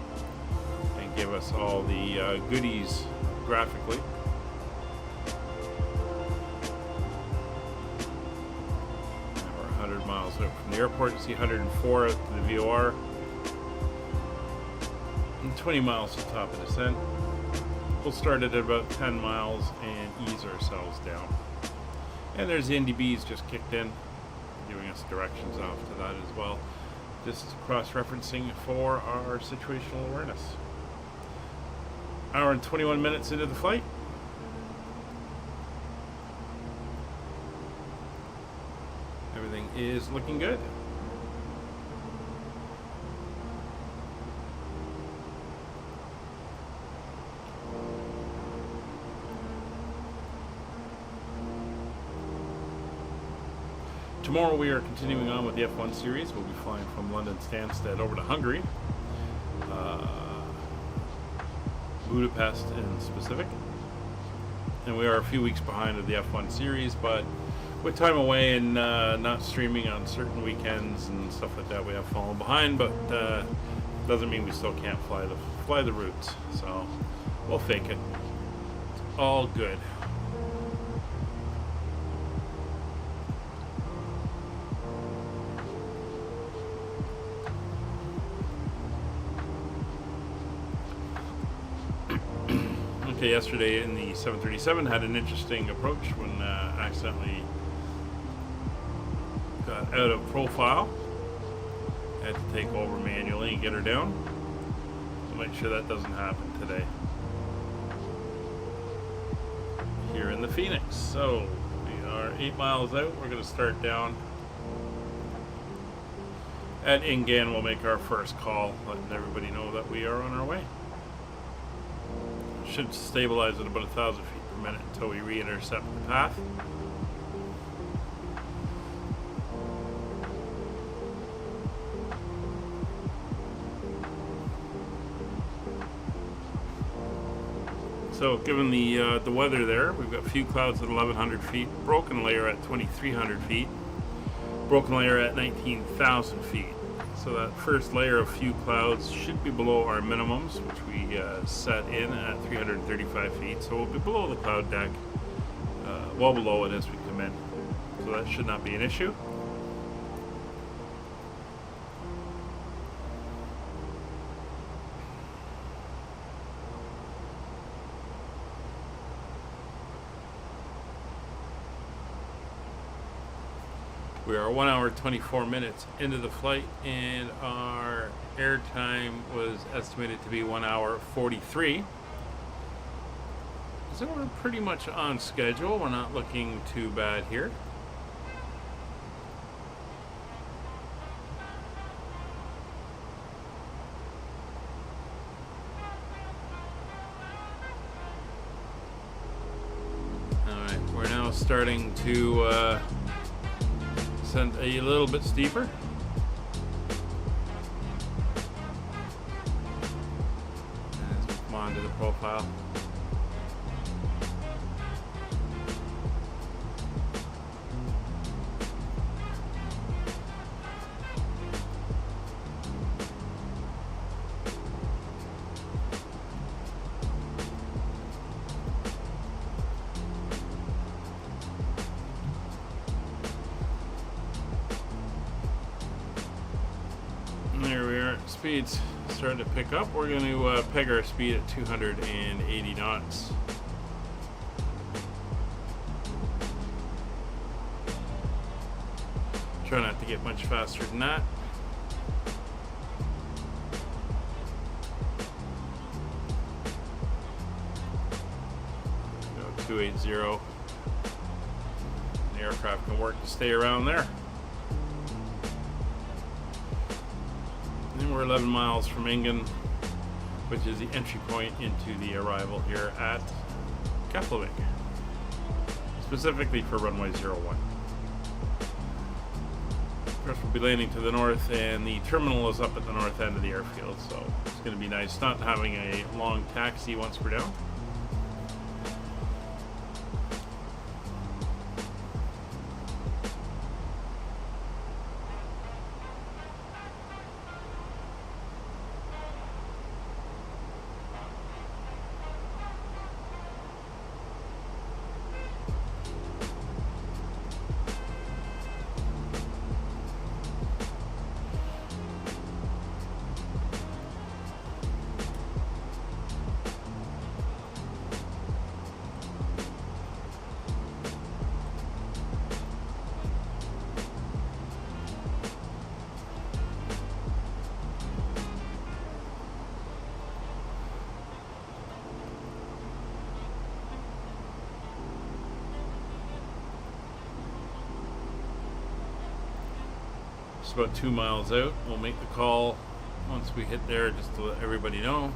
and give us all the goodies graphically. And we're 100 miles out from the airport. You see 104 out to the VOR. And 20 miles to the top of descent. We'll start at about 10 miles and ease ourselves down. And there's the NDBs just kicked in, giving us directions off to that as well. Just cross-referencing for our situational awareness. Hour and 21 minutes into the flight. Everything is looking good. Tomorrow we are continuing on with the F1 series. We'll be flying from London Stansted over to Hungary, Budapest in specific. And we are a few weeks behind of the F1 series, but with time away and not streaming on certain weekends and stuff like that, we have fallen behind, but doesn't mean we still can't fly the routes. So we'll fake it. It's all good. Okay, yesterday in the 737 had an interesting approach when accidentally got out of profile. Had to take over manually and get her down. So make sure that doesn't happen today. Here in the FENIX. So we are 8 miles out. We're going to start down at Ingan. We'll make our first call, letting everybody know that we are on our way. Should stabilize at about 1,000 feet per minute until we re-intercept the path. So given the weather there, we've got few clouds at 1,100 feet, broken layer at 2,300 feet, broken layer at 19,000 feet. So that first layer of few clouds should be below our minimums, which we set in at 335 feet. So we'll be below the cloud deck, well below it as we come in. So that should not be an issue. We are 1 hour 24 minutes into the flight, and our air time was estimated to be 1 hour 43. So we're pretty much on schedule. We're not looking too bad here. Alright, we're now starting to send a little bit steeper. As we come on to the profile. There we are. Speed's starting to pick up. We're going to peg our speed at 280 knots. Try not to get much faster than that. Go 280. The aircraft can work to stay around there. And we're 11 miles from Ingen, which is the entry point into the arrival here at Keflavik, specifically for runway 01. Of course, we'll be landing to the north, and the terminal is up at the north end of the airfield, so it's going to be nice not having a long taxi once we're down. Just about 2 miles out. We'll make the call once we hit there, just to let everybody know.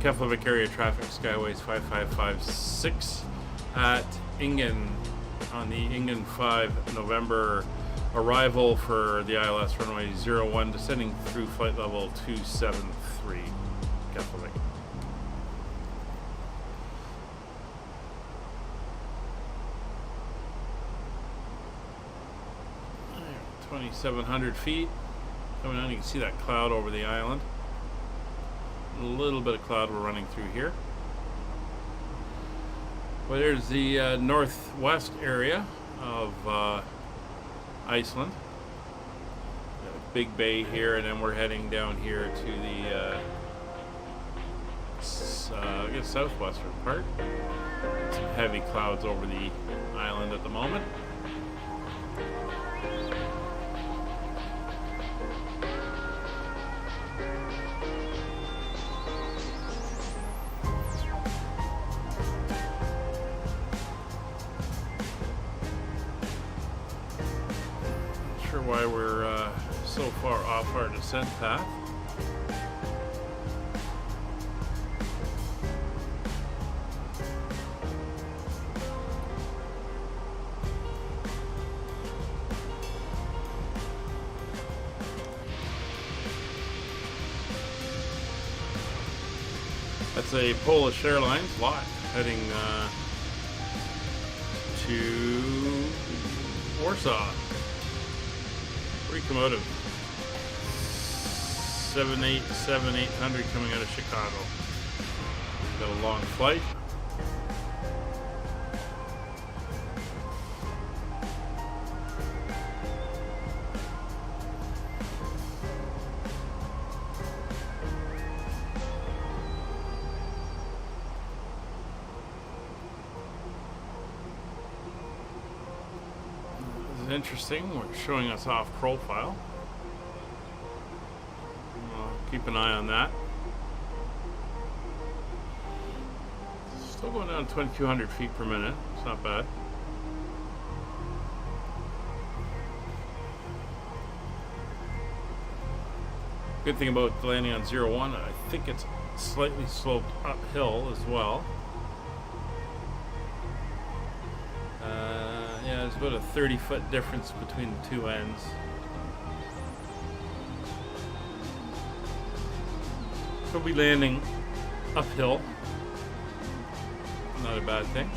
Keflavik area traffic, Skyways 5556 at Ingen on the Ingen 5 November arrival for the ILS runway 01, descending through flight level 273, Keflavik. Right, 2,700 feet coming on. You can see that cloud over the island. A little bit of cloud we're running through here. Well, there's the northwest area of Iceland. Got a big bay here, and then we're heading down here to the I guess southwestern part. Some heavy clouds over the island at the moment. Why we're so far off our descent path. That's a Polish Airlines lot heading to Warsaw. Locomotive 787-800 coming out of Chicago. Got a long flight. Interesting. We're showing us off profile. Keep an eye on that. Still going down 2,200 feet per minute. It's not bad. Good thing about landing on 01, I think it's slightly sloped uphill as well. Yeah, there's about a 30-foot difference between the two ends. So we'll be landing uphill. Not a bad thing.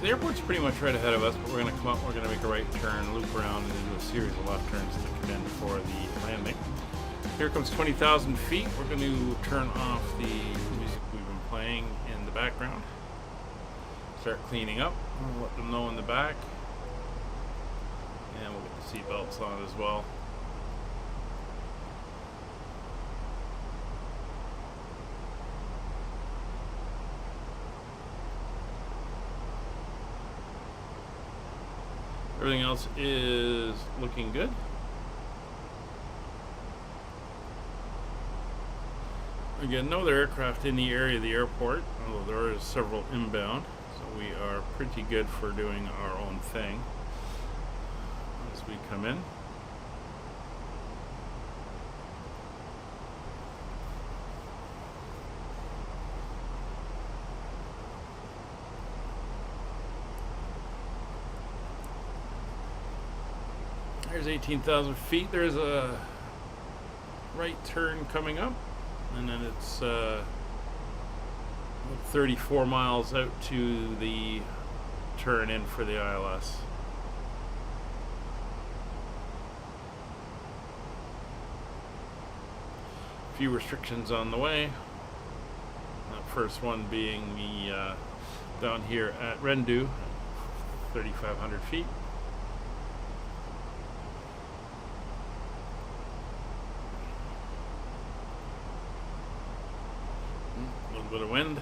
The airport's pretty much right ahead of us, but we're going to come up, we're going to make a right turn, loop around, and then do a series of left turns to come in for the landing. Here comes 20,000 feet. We're going to turn off the music we've been playing in the background. Start cleaning up. We'll let them know in the back. And we'll get the seat belts on as well. Everything else is looking good. Again, no other aircraft in the area of the airport, although there are several inbound, so we are pretty good for doing our own thing as we come in. There's 18,000 feet. There's a right turn coming up, and then it's 34 miles out to the turn in for the ILS. A few restrictions on the way. That first one being the down here at Rendu, 3,500 feet. A little bit of wind.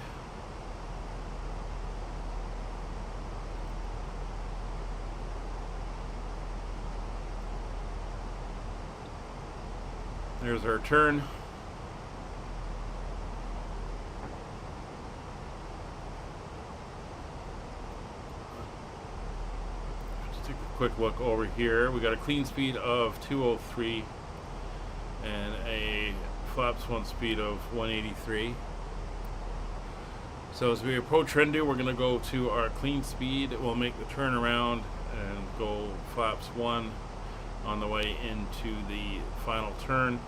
There's our turn. Just take a quick look over here. We got a clean speed of 203 and a flaps 1 speed of 183. So as we approach Rendu, we're going to go to our clean speed. We'll make the turn around and go flaps 1 on the way into the final turn.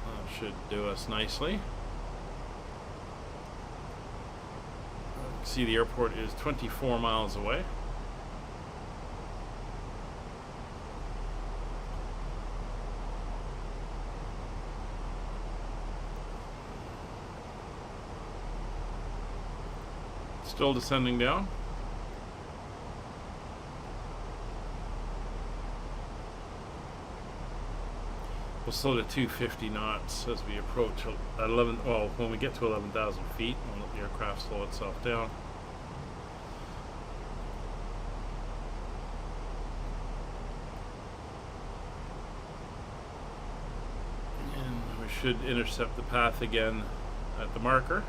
That should do us nicely. See, the airport is 24 miles away. Still descending down. We'll slow to 250 knots as we approach at 11. Well, when we get to 11,000 feet, we'll let the aircraft slow itself down. And we should intercept the path again at the marker.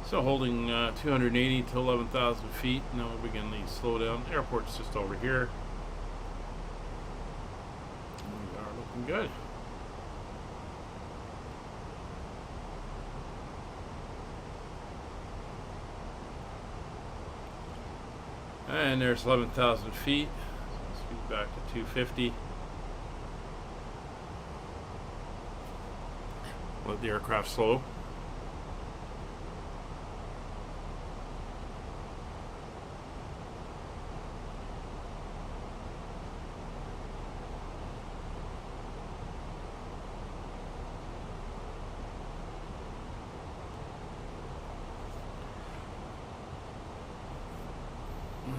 So holding 280 to 11,000 feet. Now we begin the slowdown. Airport's just over here. We are looking good. And there's 11,000 feet. So speed back to 250. Let the aircraft slow.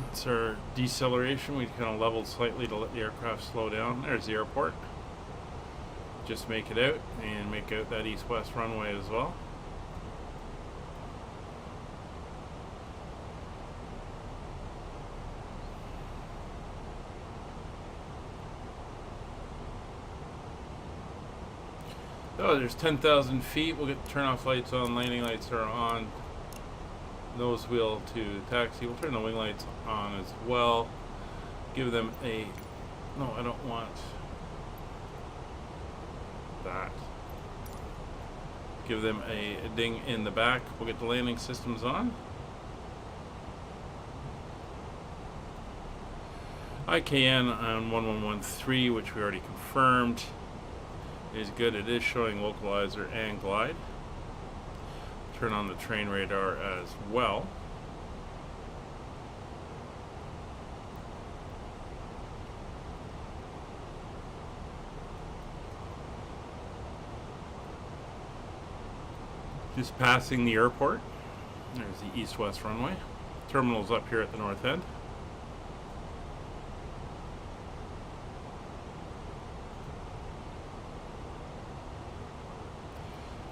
That's our deceleration. We kind of leveled slightly to let the aircraft slow down. There's the airport. Just make it out and make out that east-west runway as well. So there's 10,000 feet. We'll get the turn-off lights on. Landing lights are on. Nose wheel to taxi. We'll turn the wing lights on as well. Give them a... No, I don't want that. Give them a ding in the back. We'll get the landing systems on. IKN on 1113, which we already confirmed, is good. It is showing localizer and glide. Turn on the train radar as well. Just passing the airport. There's the east-west runway. Terminal's up here at the north end.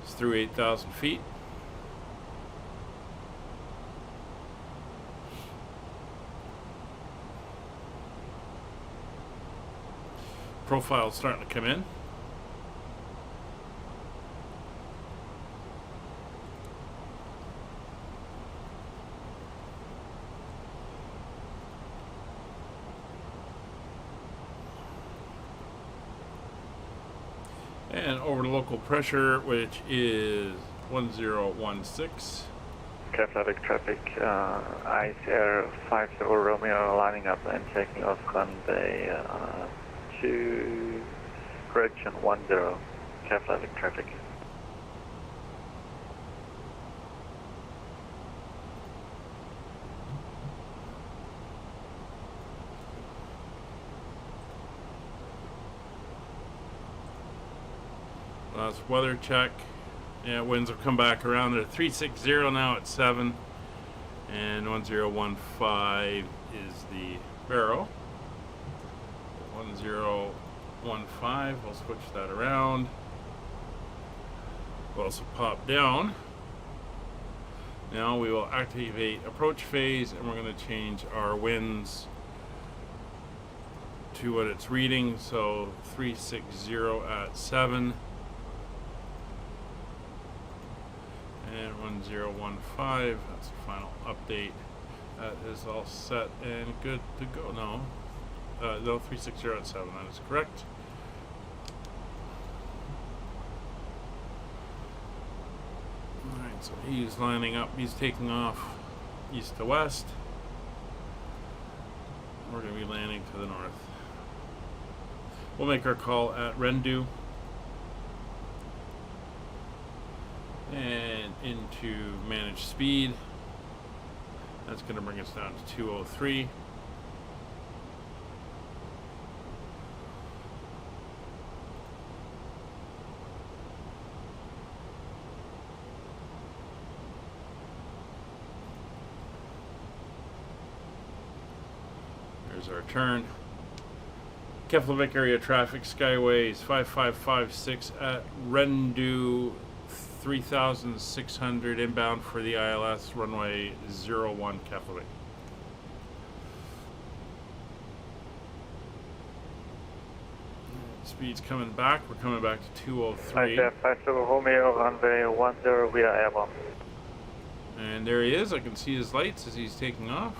It's through 8,000 feet. Profile's starting to come in. And over to local pressure, which is 1016. Keflavik traffic, Ice Air 50 Romeo lining up and taking off runway 2, correction 10, Keflavik traffic. Last weather check. Yeah, winds have come back around. They're 360 now at 7. And 1015 is the barrel. 1015, we'll switch that around. We'll also pop down. Now we will activate approach phase, and we're going to change our winds to what it's reading. So 360 at 7. And 1015, that's the final update. That is all set and good to go. No, 360 at 7, that is correct. Alright, so he's lining up, he's taking off east to west. We're going to be landing to the north. We'll make our call at Rendu. And into manage speed. That's going to bring us down to 203. There's our turn. Keflavik area traffic, Skyways 5556 at Rendu 3600 inbound for the ILS, runway 01 Keflavik. Speed's coming back. We're coming back to 203. Ice 50 Romeo, runway 10, we are airborne. And there he is. I can see his lights as he's taking off.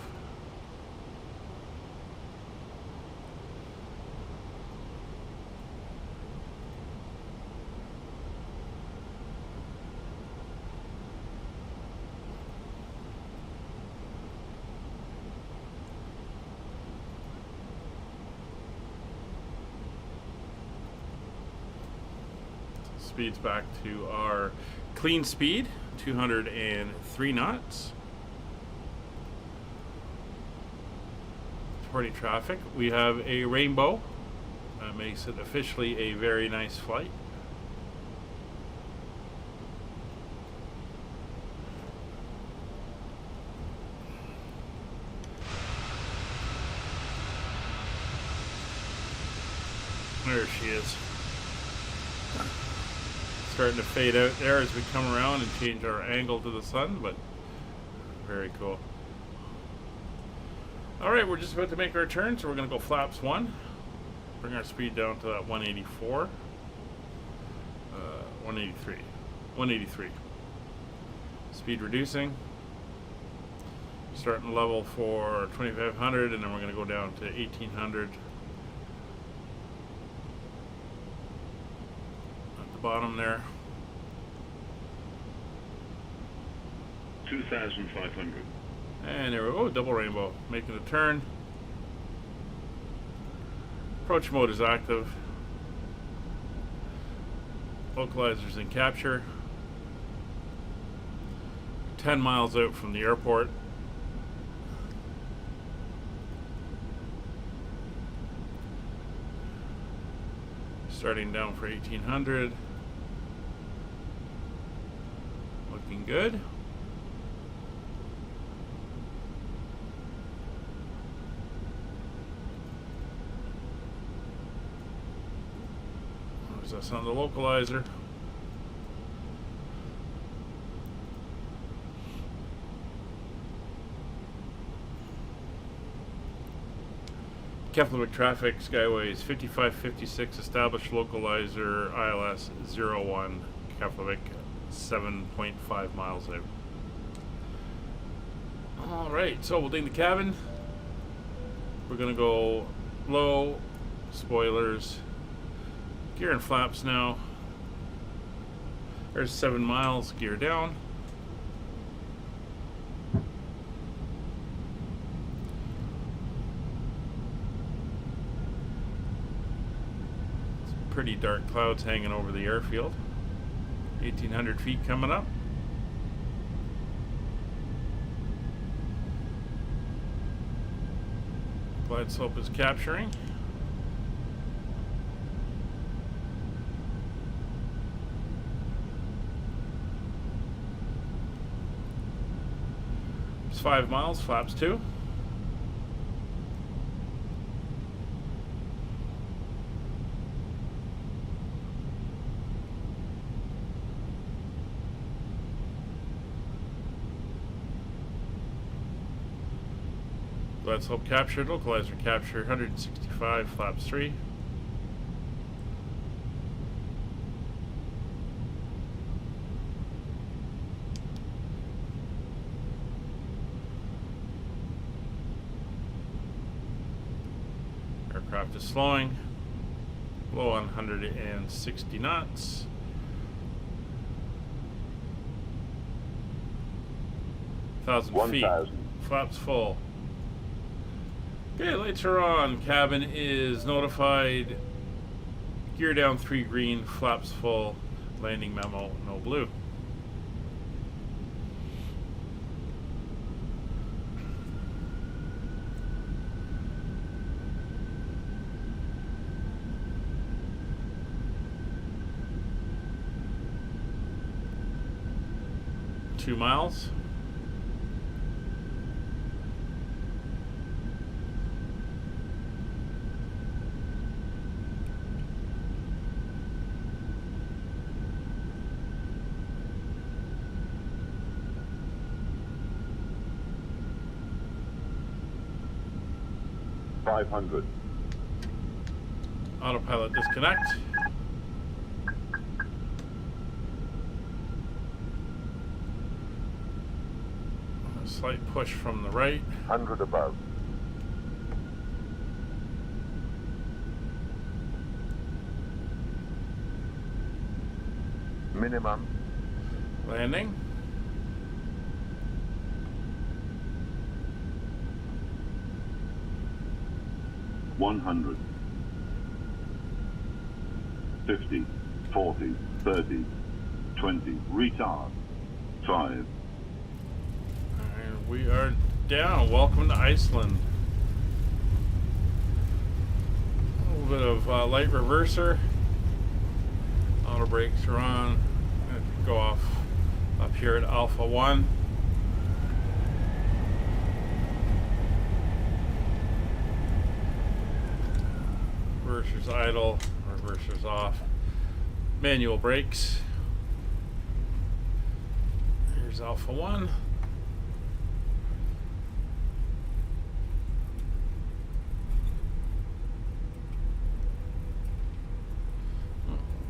Speed's back to our clean speed, 203 knots. Reporting traffic. We have a rainbow. That makes it officially a very nice flight. There she is. Starting to fade out there as we come around and change our angle to the sun, but very cool. Alright, we're just about to make our turn, so we're going to go flaps 1. Bring our speed down to that 184. 183. 183. Speed reducing. Starting level for 2500, and then we're going to go down to 1800. Bottom there. 2,500. And there we go, double rainbow. Making a turn. Approach mode is active. Localizers in capture. 10 miles out from the airport. Starting down for 1800. Looking good. There's us on the localizer. Keflavik traffic, Skyways 5556, established localizer, ILS 01, Keflavik 7.5 miles out. Alright, so we'll ding the cabin. We're going to go low, spoilers, gear and flaps now. There's 7 miles, gear down. Some pretty dark clouds hanging over the airfield. 1,800 feet coming up. Glide slope is capturing. It's 5 miles, flaps 2. Glide slope captured, localizer capture 165, flaps 3. Aircraft is slowing, low on 160 knots. Thousand feet, flaps full. Okay, lights are on. Cabin is notified. Gear down 3 green, flaps full. Landing memo, no blue. Two miles. Autopilot disconnect. A slight push from the right. 100 above. Minimum. Landing. $100, 50, 40, 30, 20, retard, 5. And we are down. Welcome to Iceland. A little bit of light reverser. Auto brakes are on. Gonna go off up here at Alpha 1. Reverser's idle, reverser's off. Manual brakes. Here's Alpha 1.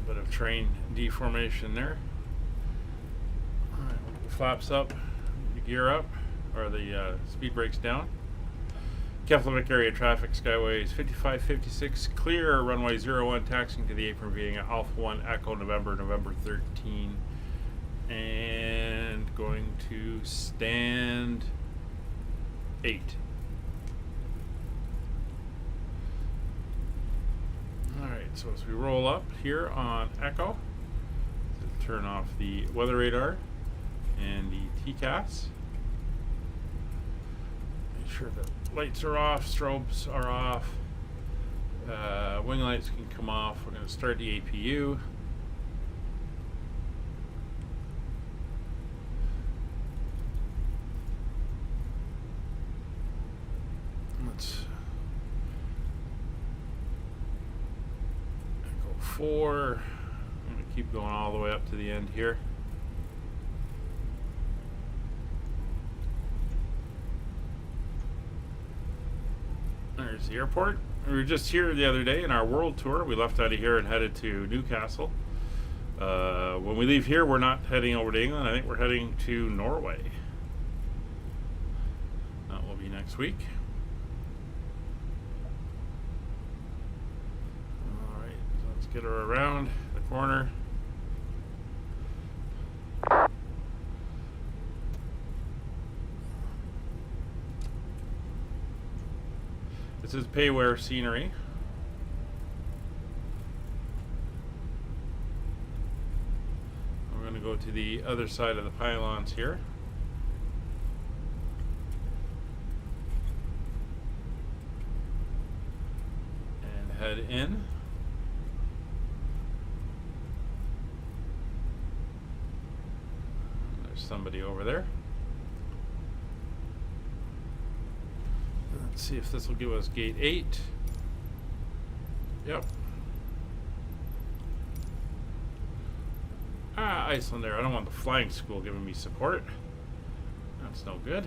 Bit of train deformation there. Alright, flaps up, the gear up, or the speed brakes down. Keflavik area traffic, skyways 5556, clear, runway 01, taxiing to the apron being Alpha 1, Echo, November 13, and going to stand 8. Alright, so as we roll up here on Echo, turn off the weather radar and the TCAS. Make sure that lights are off, strobes are off, wing lights can come off. We're going to start the APU. Let's Echo 4. I'm going to keep going all the way up to the end here. There's the airport. We were just here the other day in our world tour. We left out of here and headed to Newcastle. When we leave here, we're not heading over to England. I think we're heading to Norway. That will be next week. Alright, so let's get her around the corner. This is payware scenery. We're going to go to the other side of the pylons here. And head in. There's somebody over there. Let's see if this will give us gate 8. Yep. Ah, Iceland there. I don't want the flying school giving me support. That's no good.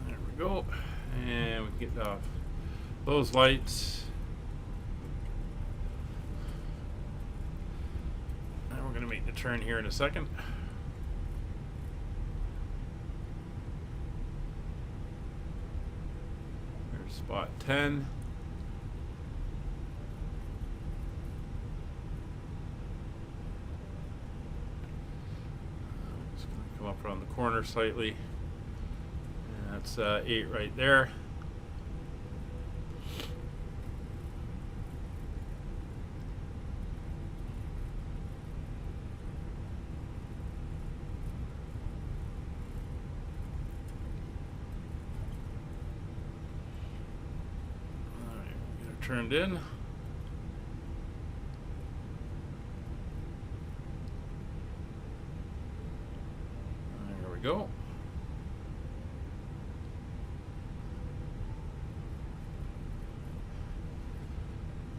There we go. And we can get off those lights. And we're going to make the turn here in a second. There's spot 10. Just going to come up around the corner slightly. And that's 8 right there. Turned in. There we go.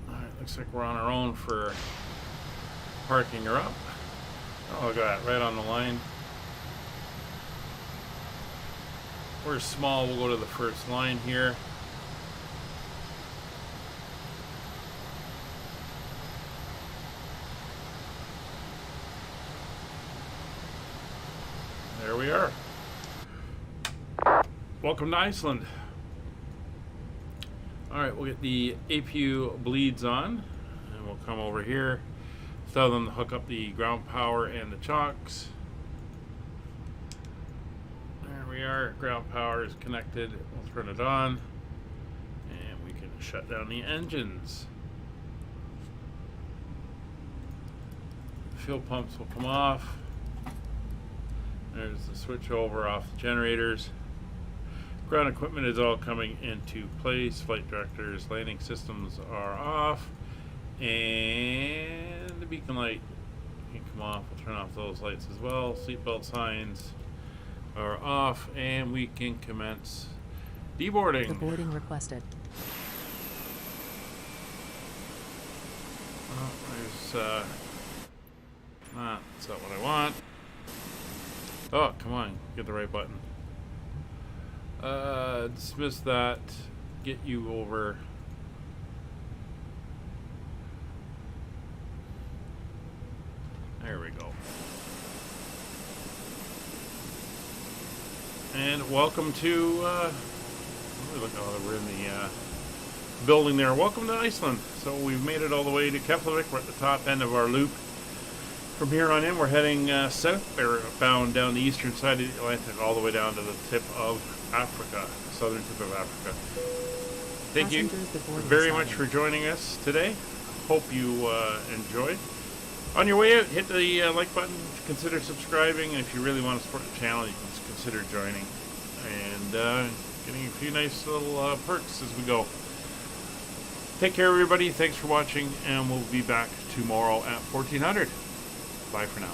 Alright, looks like we're on our own for parking her up. Oh, look at that, right on the line. We're small, we'll go to the first line here. There we are. Welcome to Iceland. Alright, we'll get the APU bleeds on, and we'll come over here, tell them to hook up the ground power and the chocks. There we are, ground power is connected. We'll turn it on, and we can shut down the engines. Fuel pumps will come off. There's the switch over off the generators. Ground equipment is all coming into place. Flight directors, landing systems are off. And the beacon light can come off. We'll turn off those lights as well. Seatbelt signs are off. And we can commence deboarding. The boarding requested. Oh, there's, that's not what I want. Oh, come on, get the right button. Dismiss that, get you over. There we go. And welcome to, look, oh, we're in the building there. Welcome to Iceland. So we've made it all the way to Keflavik. We're at the top end of our loop. From here on in, we're heading south, or bound down the eastern side of the Atlantic, all the way down to the tip of Africa, southern tip of Africa. Thank you very much for joining us today. Hope you enjoyed. On your way out, hit the like button, consider subscribing, and if you really want to support the channel, you can consider joining and getting a few nice little perks as we go. Take care, everybody. Thanks for watching, and we'll be back tomorrow at 1400. Bye for now.